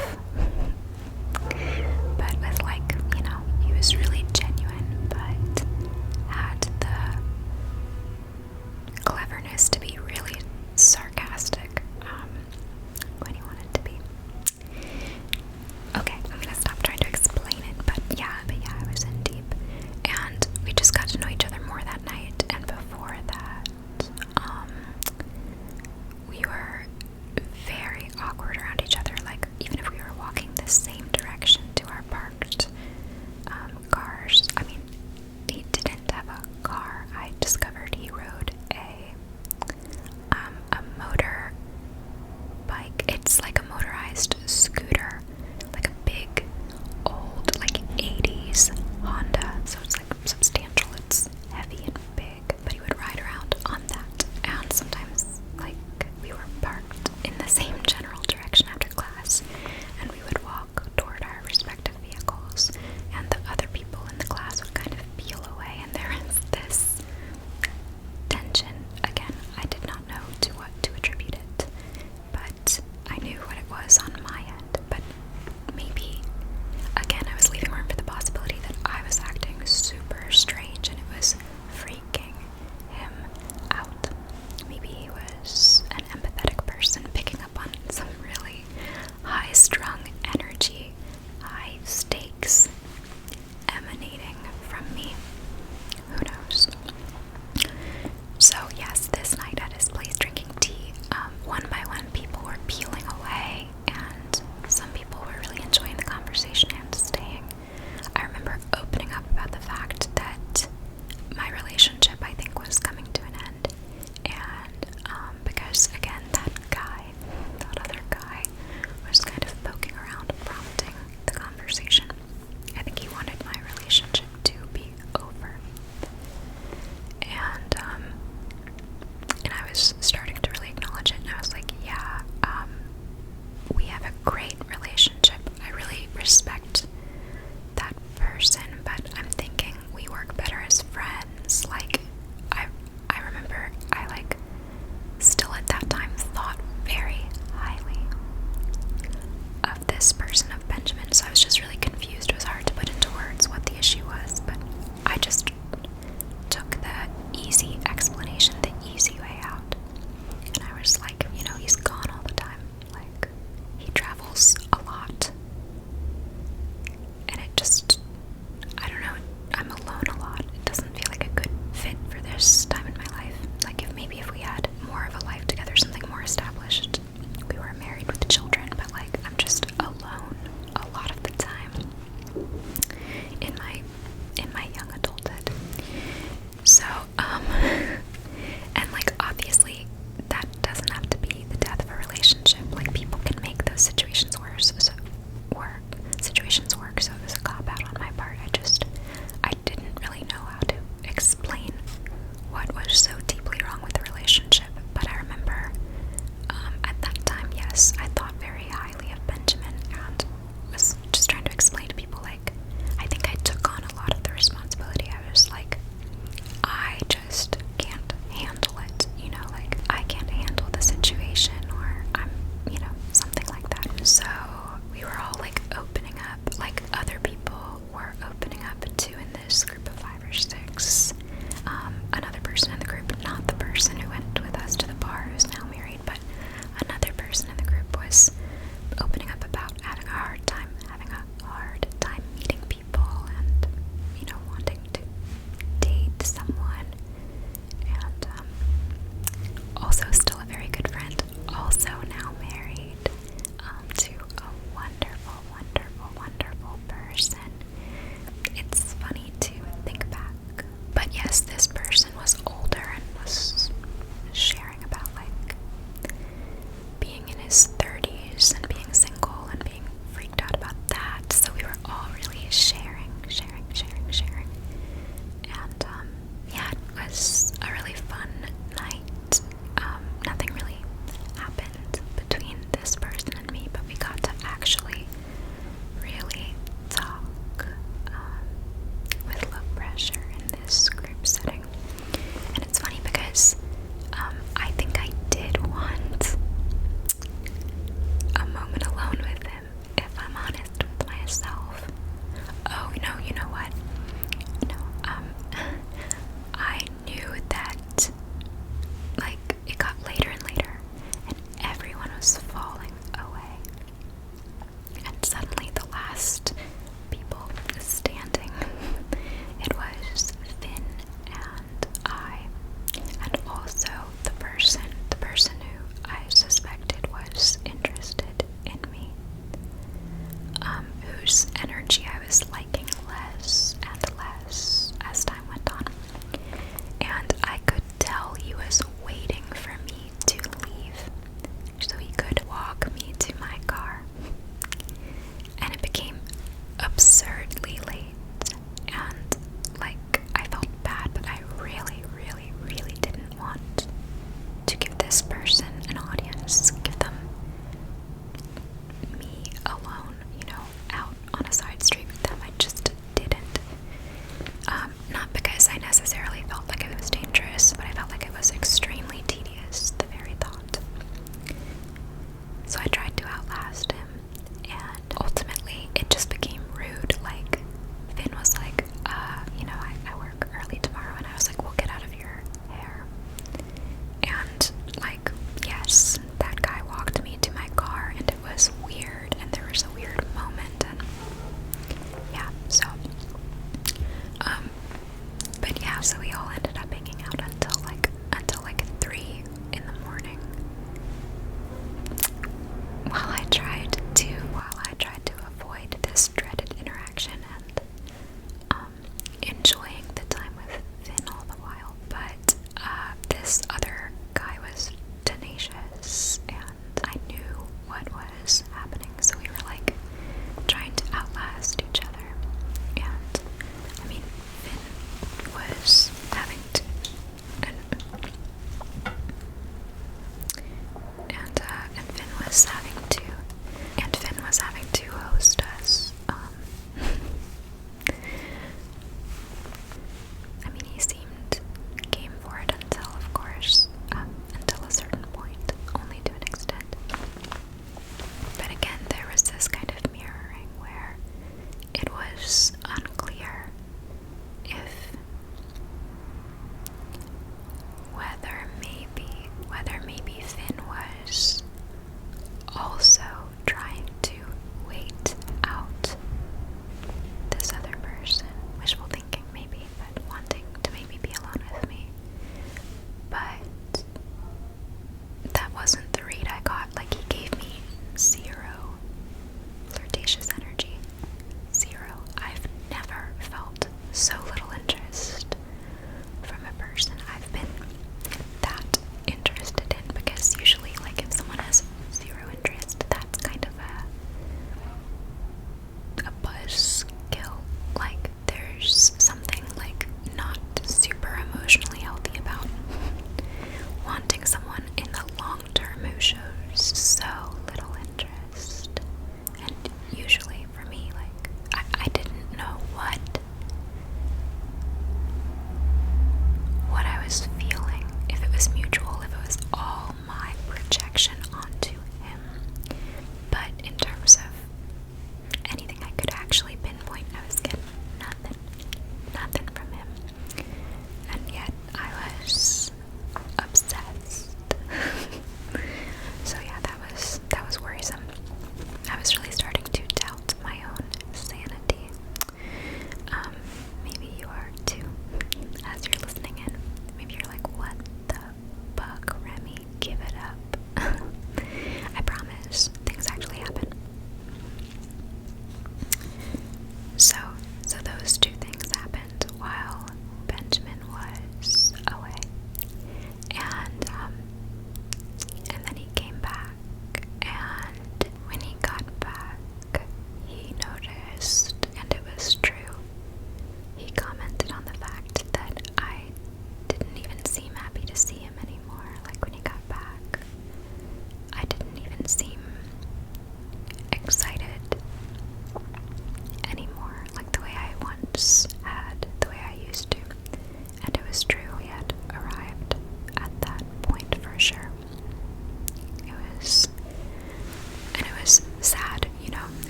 But with like, you know, he was really genuine, but had the cleverness to be really sarcastic when he wanted to be. Okay, I'm gonna stop trying to explain it, but yeah, I was in deep. And we just got to know each other more that night, and before that, we were very awkward around each other. Like, even if we were walking the same direction to our parked cars. I mean, he didn't have a car. I discovered he rode a motor bike. It's like a motorized scooter, like a big old like 80s Honda, so it's like substantial, it's heavy and big, but he would ride around on that. And sometimes like we were parked in the same general direction after class, and we would walk toward our respective vehicles, and the other people in the class would kind of peel away, and there was this tension. Again, I did not know to what to attribute it, but I knew what it was on my end. But maybe, again, I was leaving room for the possibility that I was acting super strange and it was freaking him out. Maybe he was an empathetic person picking up on some really high-strung energy, high stakes emanating from me. Who knows? So yes, this night at his place drinking tea, one by one people were peeling away, and some people were really enjoying the conversation and staying. I remember opening up about the fact that my relationship, I think, was coming to an end, and because again, that other guy was kind of poking around, prompting the conversation. I think he wanted my relationship to be over. And I was starting to really acknowledge it, and I was like, yeah, we have a great relationship. I really respect that person, but I'm thinking we work better as friends. Like, I remember I like still at that time thought very highly of this person, of Benjamin, so I was just really confused. It was hard to put into words what the issue was, but I just took the easy explanation, the easy way out. And I was like, you know, he's gone all the time. Like, he travels a lot. And it just, I don't know, I'm alone a lot. It doesn't feel like a good fit for this time in my life. Like, if we had more of a life together, something more established. We were married with children, but like, I'm just alone a lot of the time in my young adulthood. So, and like, obviously that doesn't have to be the death of a relationship. Like, people can make those situations worse, so it was a cop-out on my part. I didn't really know how to explain what was so deeply wrong with the relationship. But I remember, at that time, yes, I thought very highly of Benjamin, and was just trying to explain to people, like, I think I took on a lot of the responsibility. I was like, I just can't handle it, you know, like, I can't handle the situation, or I'm, you know, something like that. So we were all like opening up, like other people were opening up too in this group of 5 or 6. Another person in the group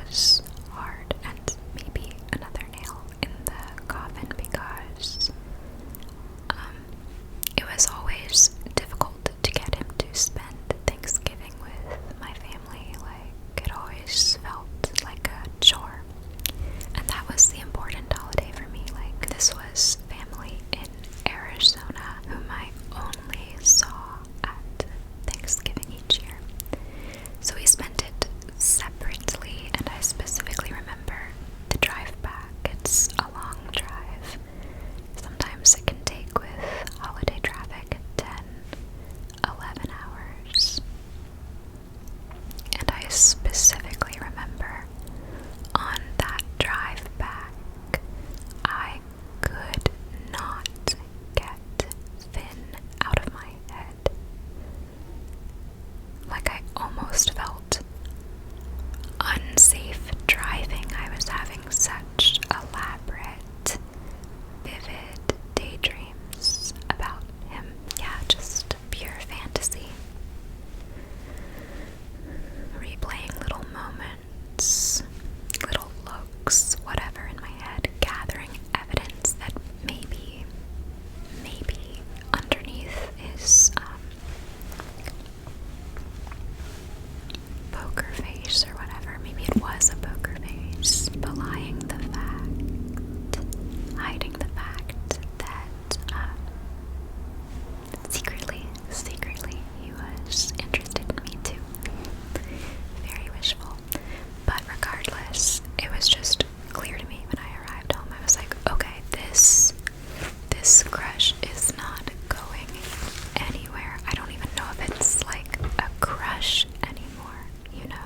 was hard, and maybe another nail in the coffin because it was always difficult to get him to spend Thanksgiving with my family. Like, it always felt like a chore. And that was the important holiday for me. Like, this was family in Arizona whom I only saw at Thanksgiving each year. So we spent it separately, and I specifically remember the drive back. It's a long drive. Sometimes it can take, with holiday traffic, 10, 11 hours. And I specifically remember on that drive back, I could not get Finn out of my head. Like, I almost felt unsafe driving. I was having such elaborate, vivid daydreams about him. Yeah, just pure fantasy. Replaying little moments, little looks, whatever in my head, gathering evidence that maybe underneath is poker face or whatever. Maybe it was a poker face, belying the fact, hiding the fact that secretly he was interested in me too. Very wishful. But regardless, it was just clear to me when I arrived home. I was like, okay, this crush is not going anywhere. I don't even know if it's like a crush anymore, you know?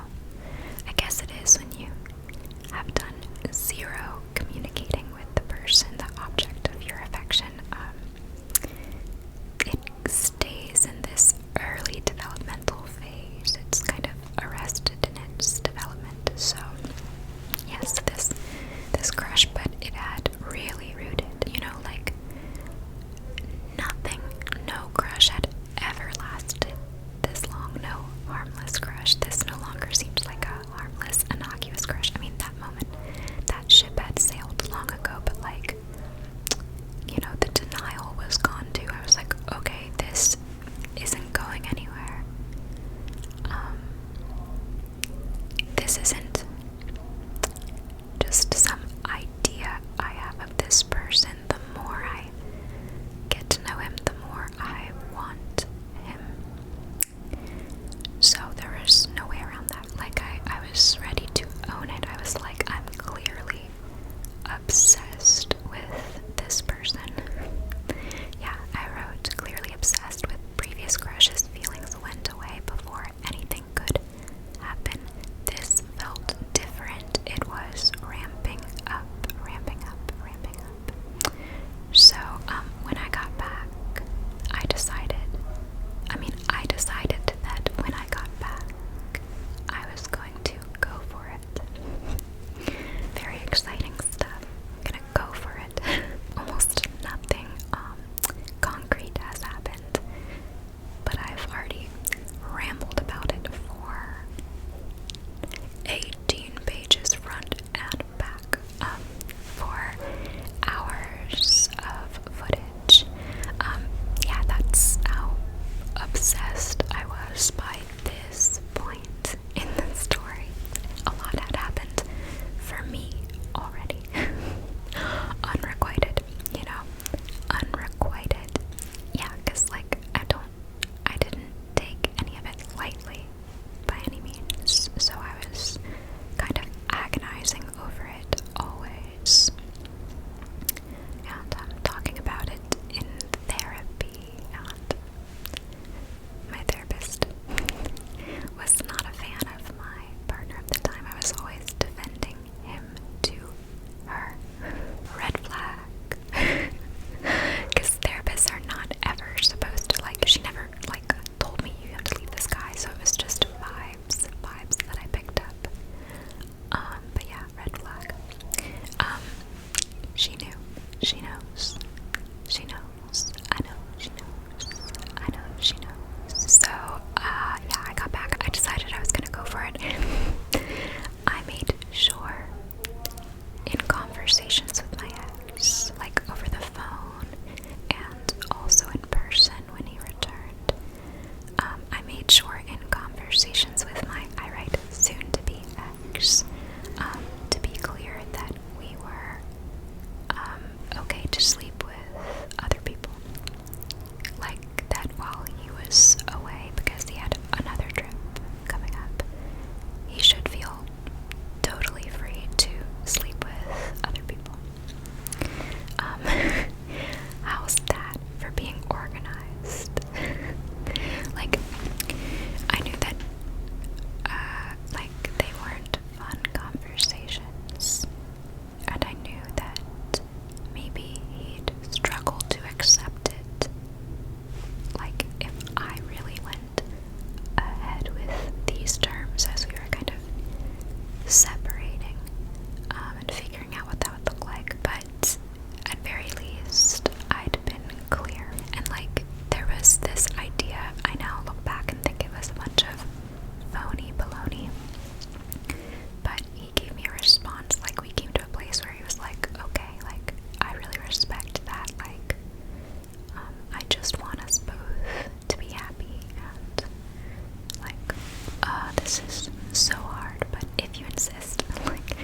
is so hard, but if you insist, like,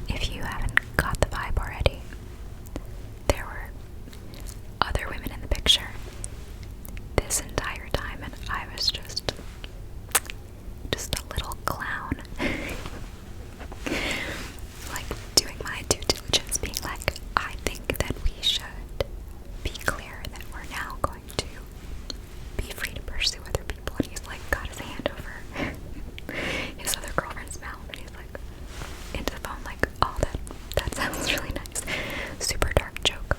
if you haven't got the vibe already, there were other women in the picture this entire time, and I was just a little clown. Like, doing my due diligence, being like, I think that we should be clear that we're now going to be free to pursue other people. And he's like got his hand over his other girlfriend's mouth, and he's like into the phone, like, oh, that sounds really nice. Super dark joke.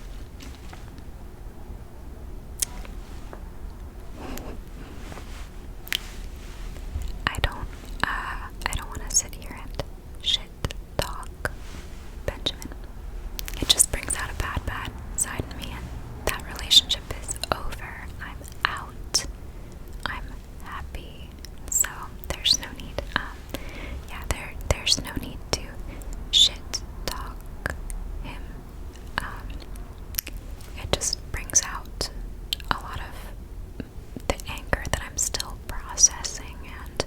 I don't want to sit here and shit talk Benjamin. It just brings out a bad side in me, and that relationship is over. I'm out. I'm happy. So there's no need, there's no need to shit talk him. It just brings out a lot of the anger that I'm still processing, and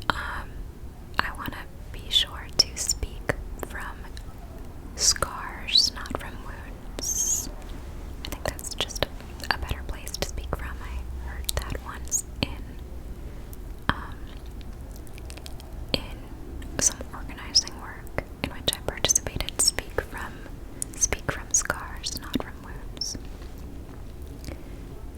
I want to be sure to speak from scars, not from wounds. I think that's just a better place to speak from. I heard that once in some organizing work in which I participated. Speak from scars, not from wounds.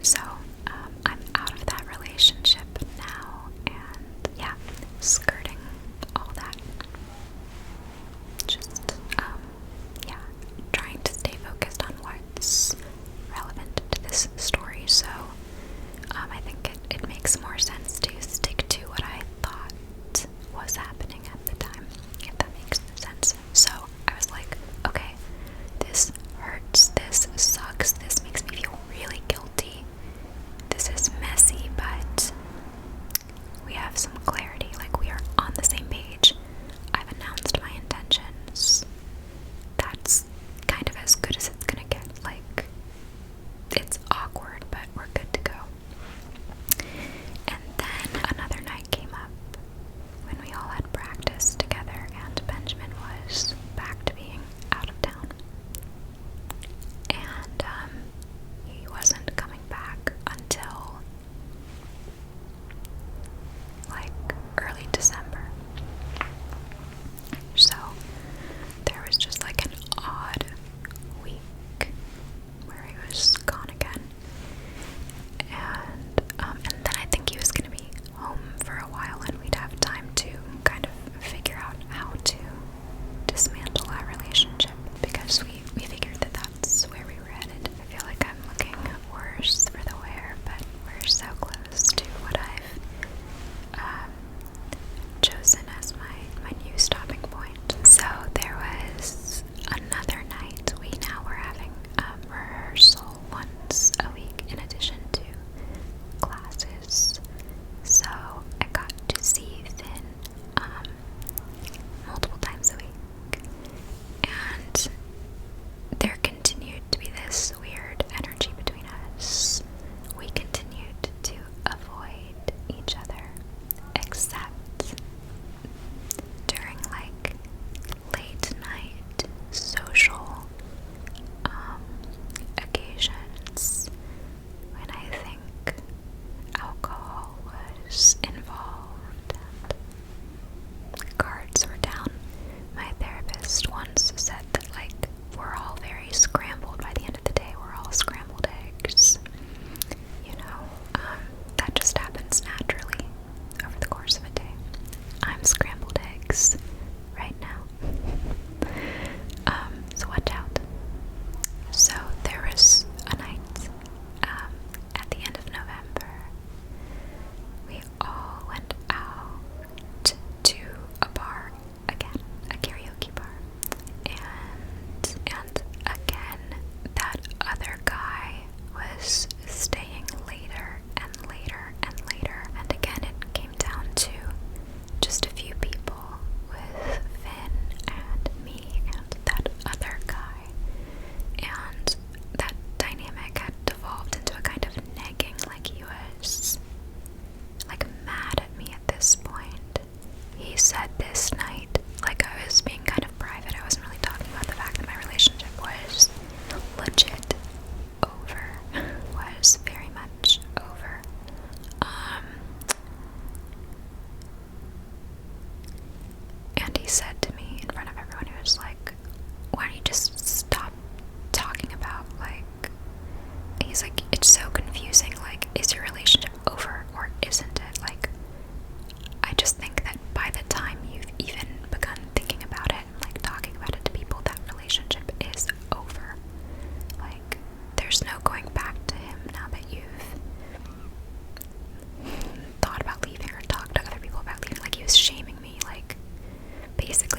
So I'm out of that relationship now, and yeah, skirting all that. Just trying to stay focused on what's relevant to this story. So I think it makes more sense to stick to what I thought was happening at the time, if that makes sense. So I was like, okay, this hurts, this sucks, this makes me feel really guilty, this is messy, but we have some clarity, like we are he said to me in front of everyone, he was like, why don't you just stop talking about, like, he's like, it's so confusing, like, is your relationship over or isn't it? Like, I just think that by the time you've even begun thinking about it, like talking about it to people, that relationship is over. Like, there's no going back to him now that you've thought about leaving or talked to other people about leaving. Like, he was shaming me, like, basically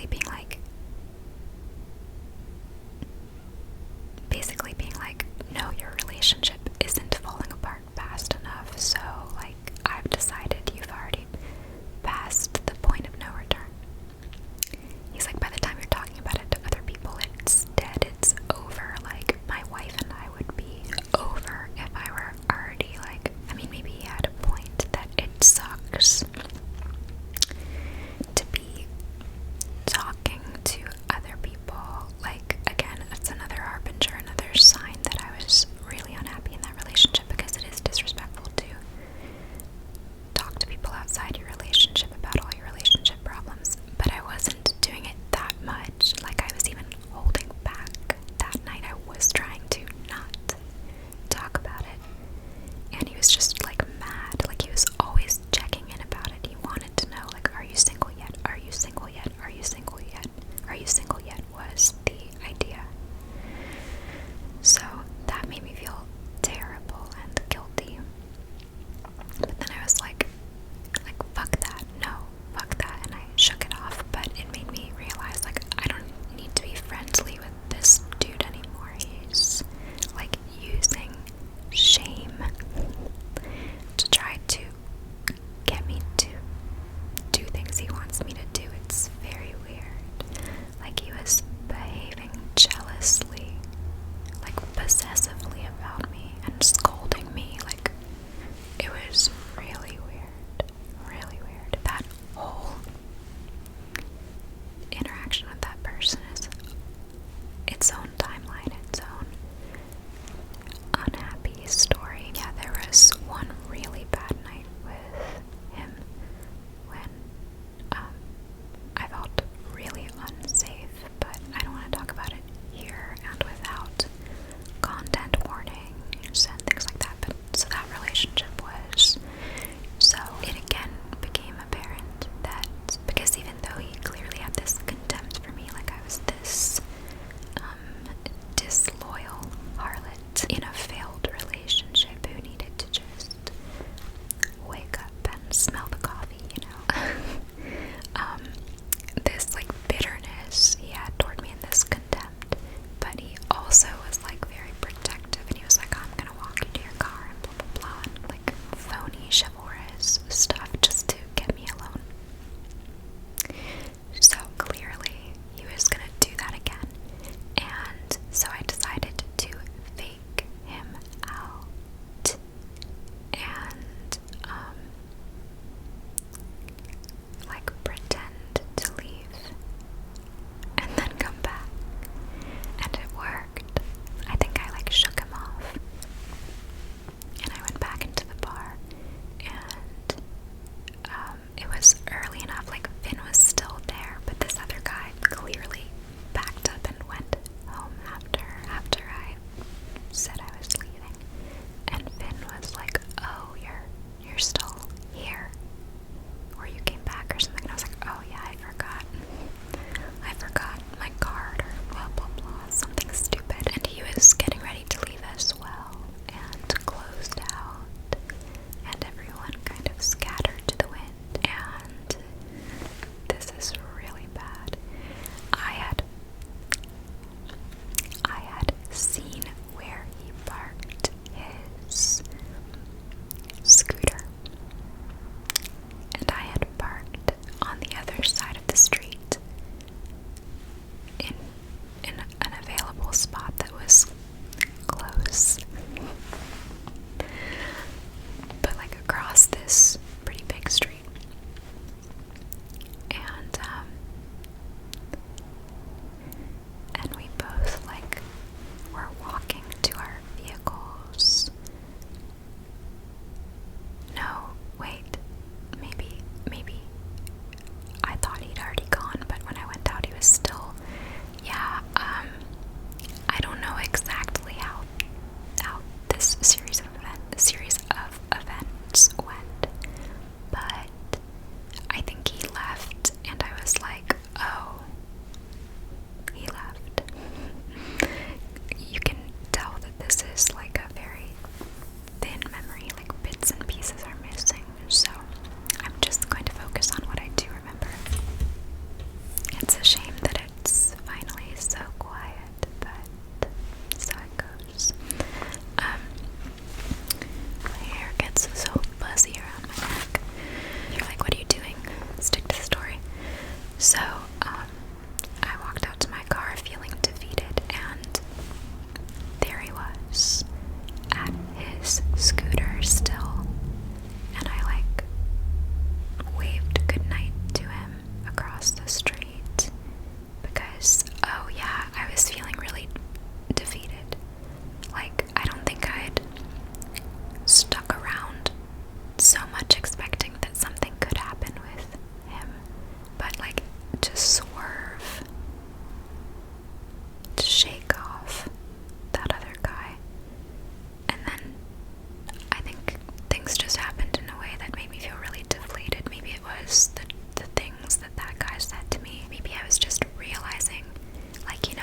So, I walked out to my car feeling defeated, and there he was at his scooter still, and I waved goodnight to him across the street because, oh yeah, I was feeling really defeated. I don't think I'd stuck around so much expecting that something could happen with him, but to swerve, to shake off that other guy. And then I think things just happened in a way that made me feel really deflated. Maybe it was the things that guy said to me. Maybe I was just realizing,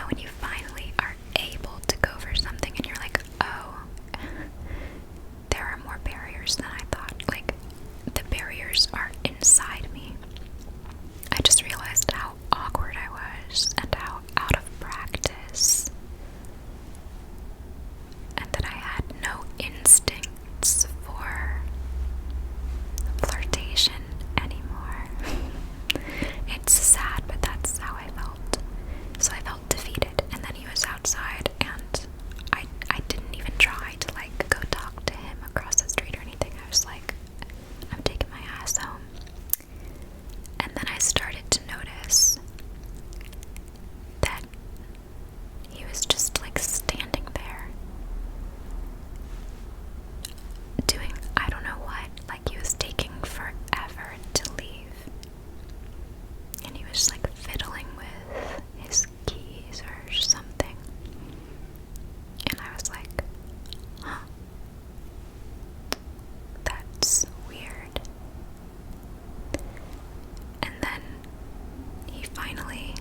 when you finally are able to go for something and you're like, oh, there are more barriers than I thought. The barriers are inside me. I just realized how awkward I was and how out of practice, and that I had no instincts for flirtation anymore. It's sad, but that's how I felt. So I felt defeated, and then he was outside, and I didn't even try to go talk to him across the street or anything. I was like, I'm taking my ass home. And then I started to notice that he was just standing there doing I don't know what. He was taking forever to leave, and he was fiddling with his keys or something, and I was like, huh, that's weird. And then he finally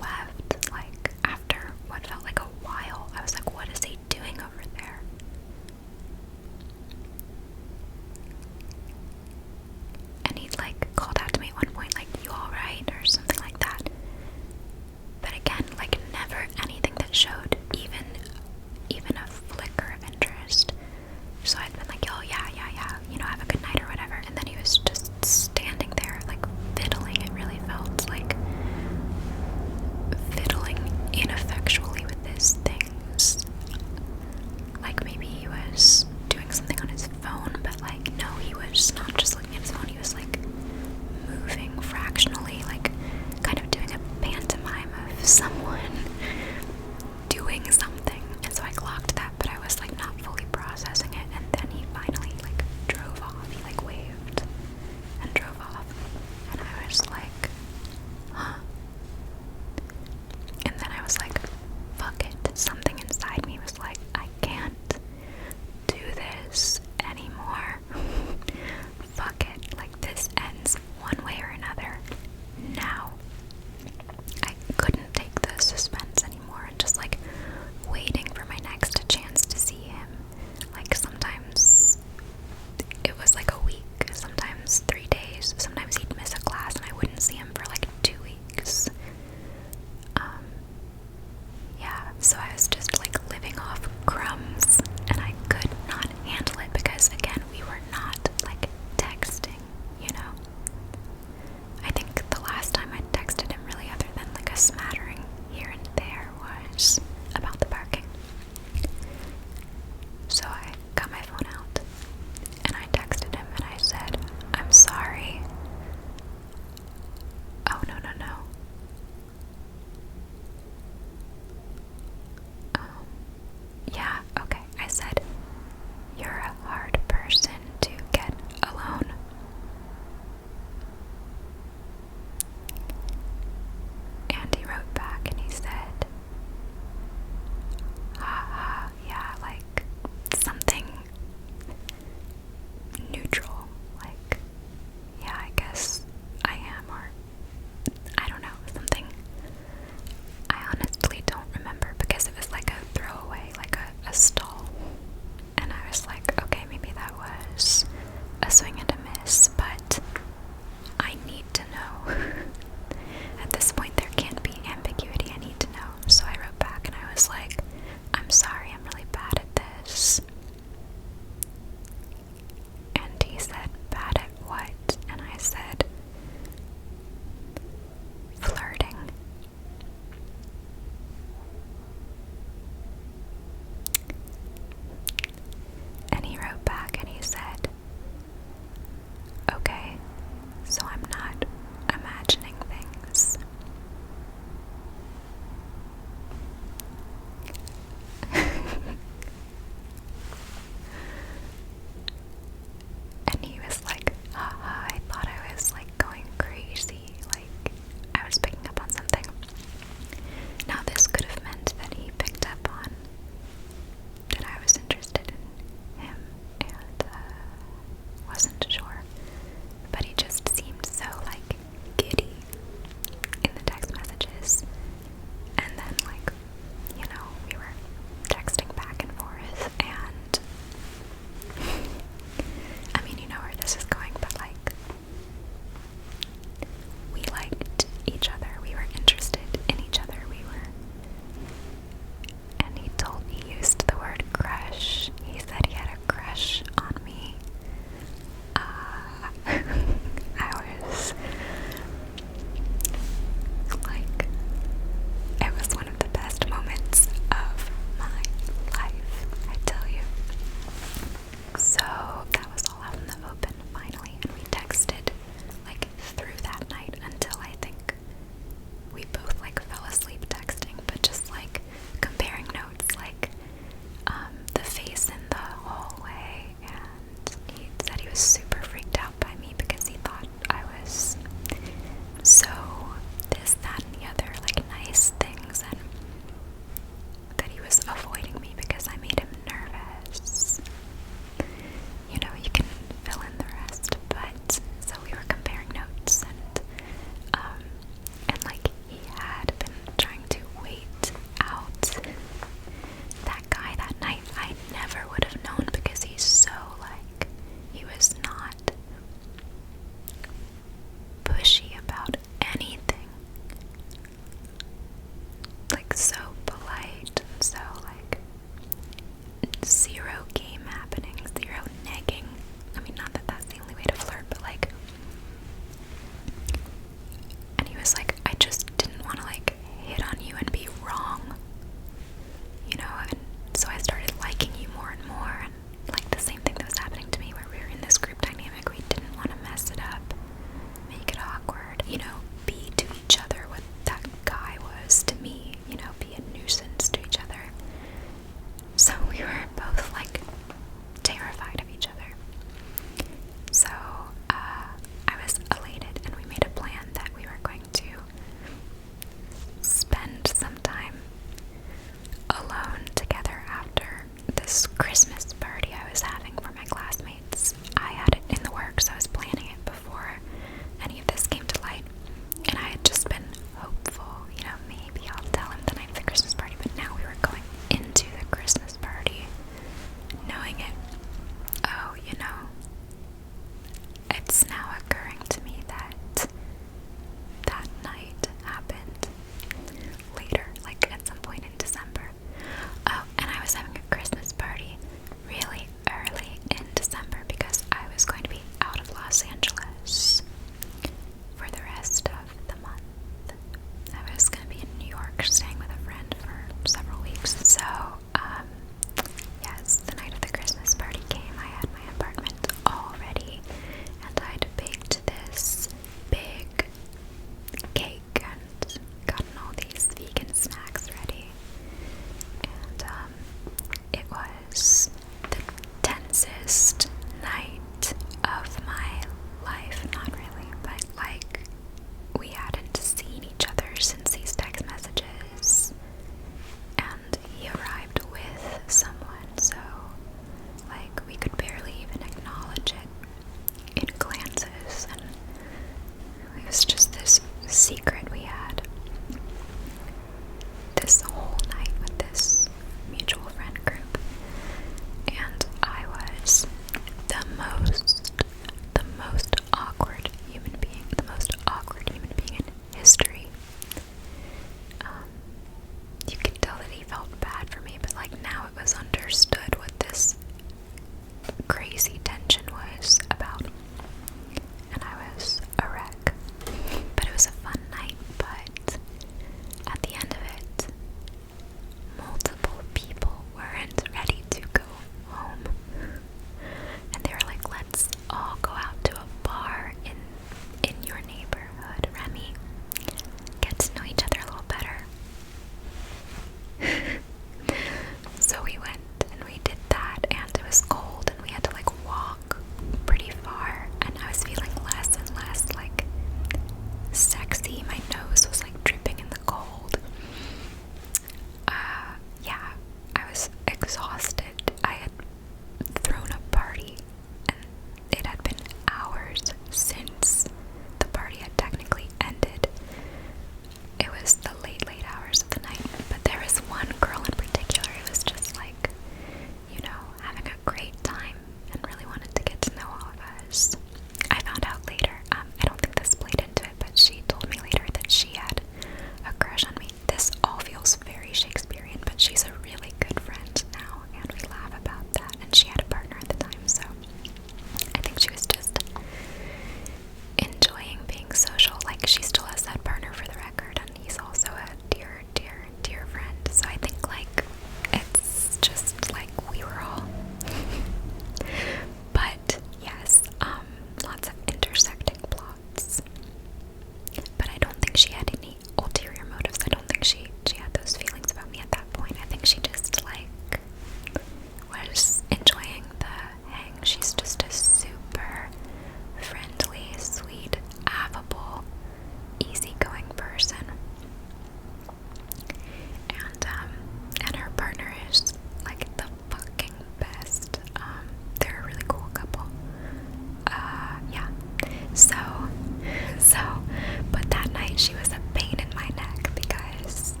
left, after what felt like a while. I was like, what is he doing over there?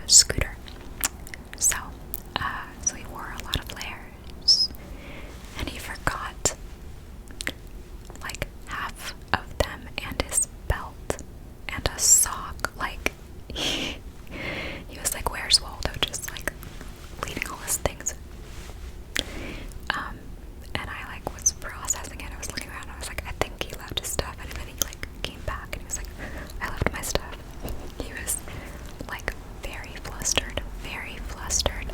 scooter. So he wore a lot of layers, and he forgot like half of them and his belt and a sock. Like he was like, "Where's Waldo?" Just like leaving all his things. And I like was processing it. I was looking around. And I was like, I think he left his stuff. And then he like came back and he was like, I left my stuff. He was like very flustered, very flustered.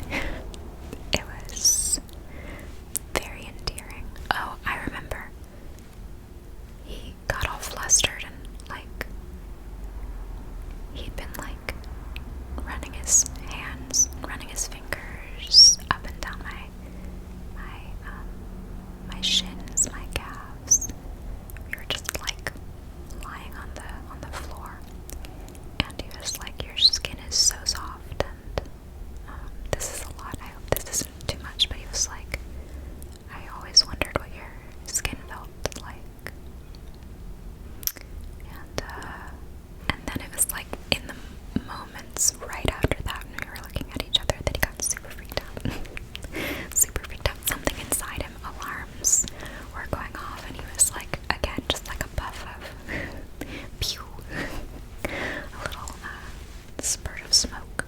It was very endearing. Oh, I remember. He got all flustered and like he'd been like running his hands, running his fingers up and down my shins, my calves. We were just like lying on the floor, and he was like, "Your skin is so soft," and this is a lot. I hope this isn't too much, but he was like, "I always wondered what your skin felt like," and then it was like in the moments right after that, when we were looking at each other, that he got super freaked out. Super freaked out. Something inside him, alarms were going off, and he was like, again, just like a puff of pew, a little spurt of smoke.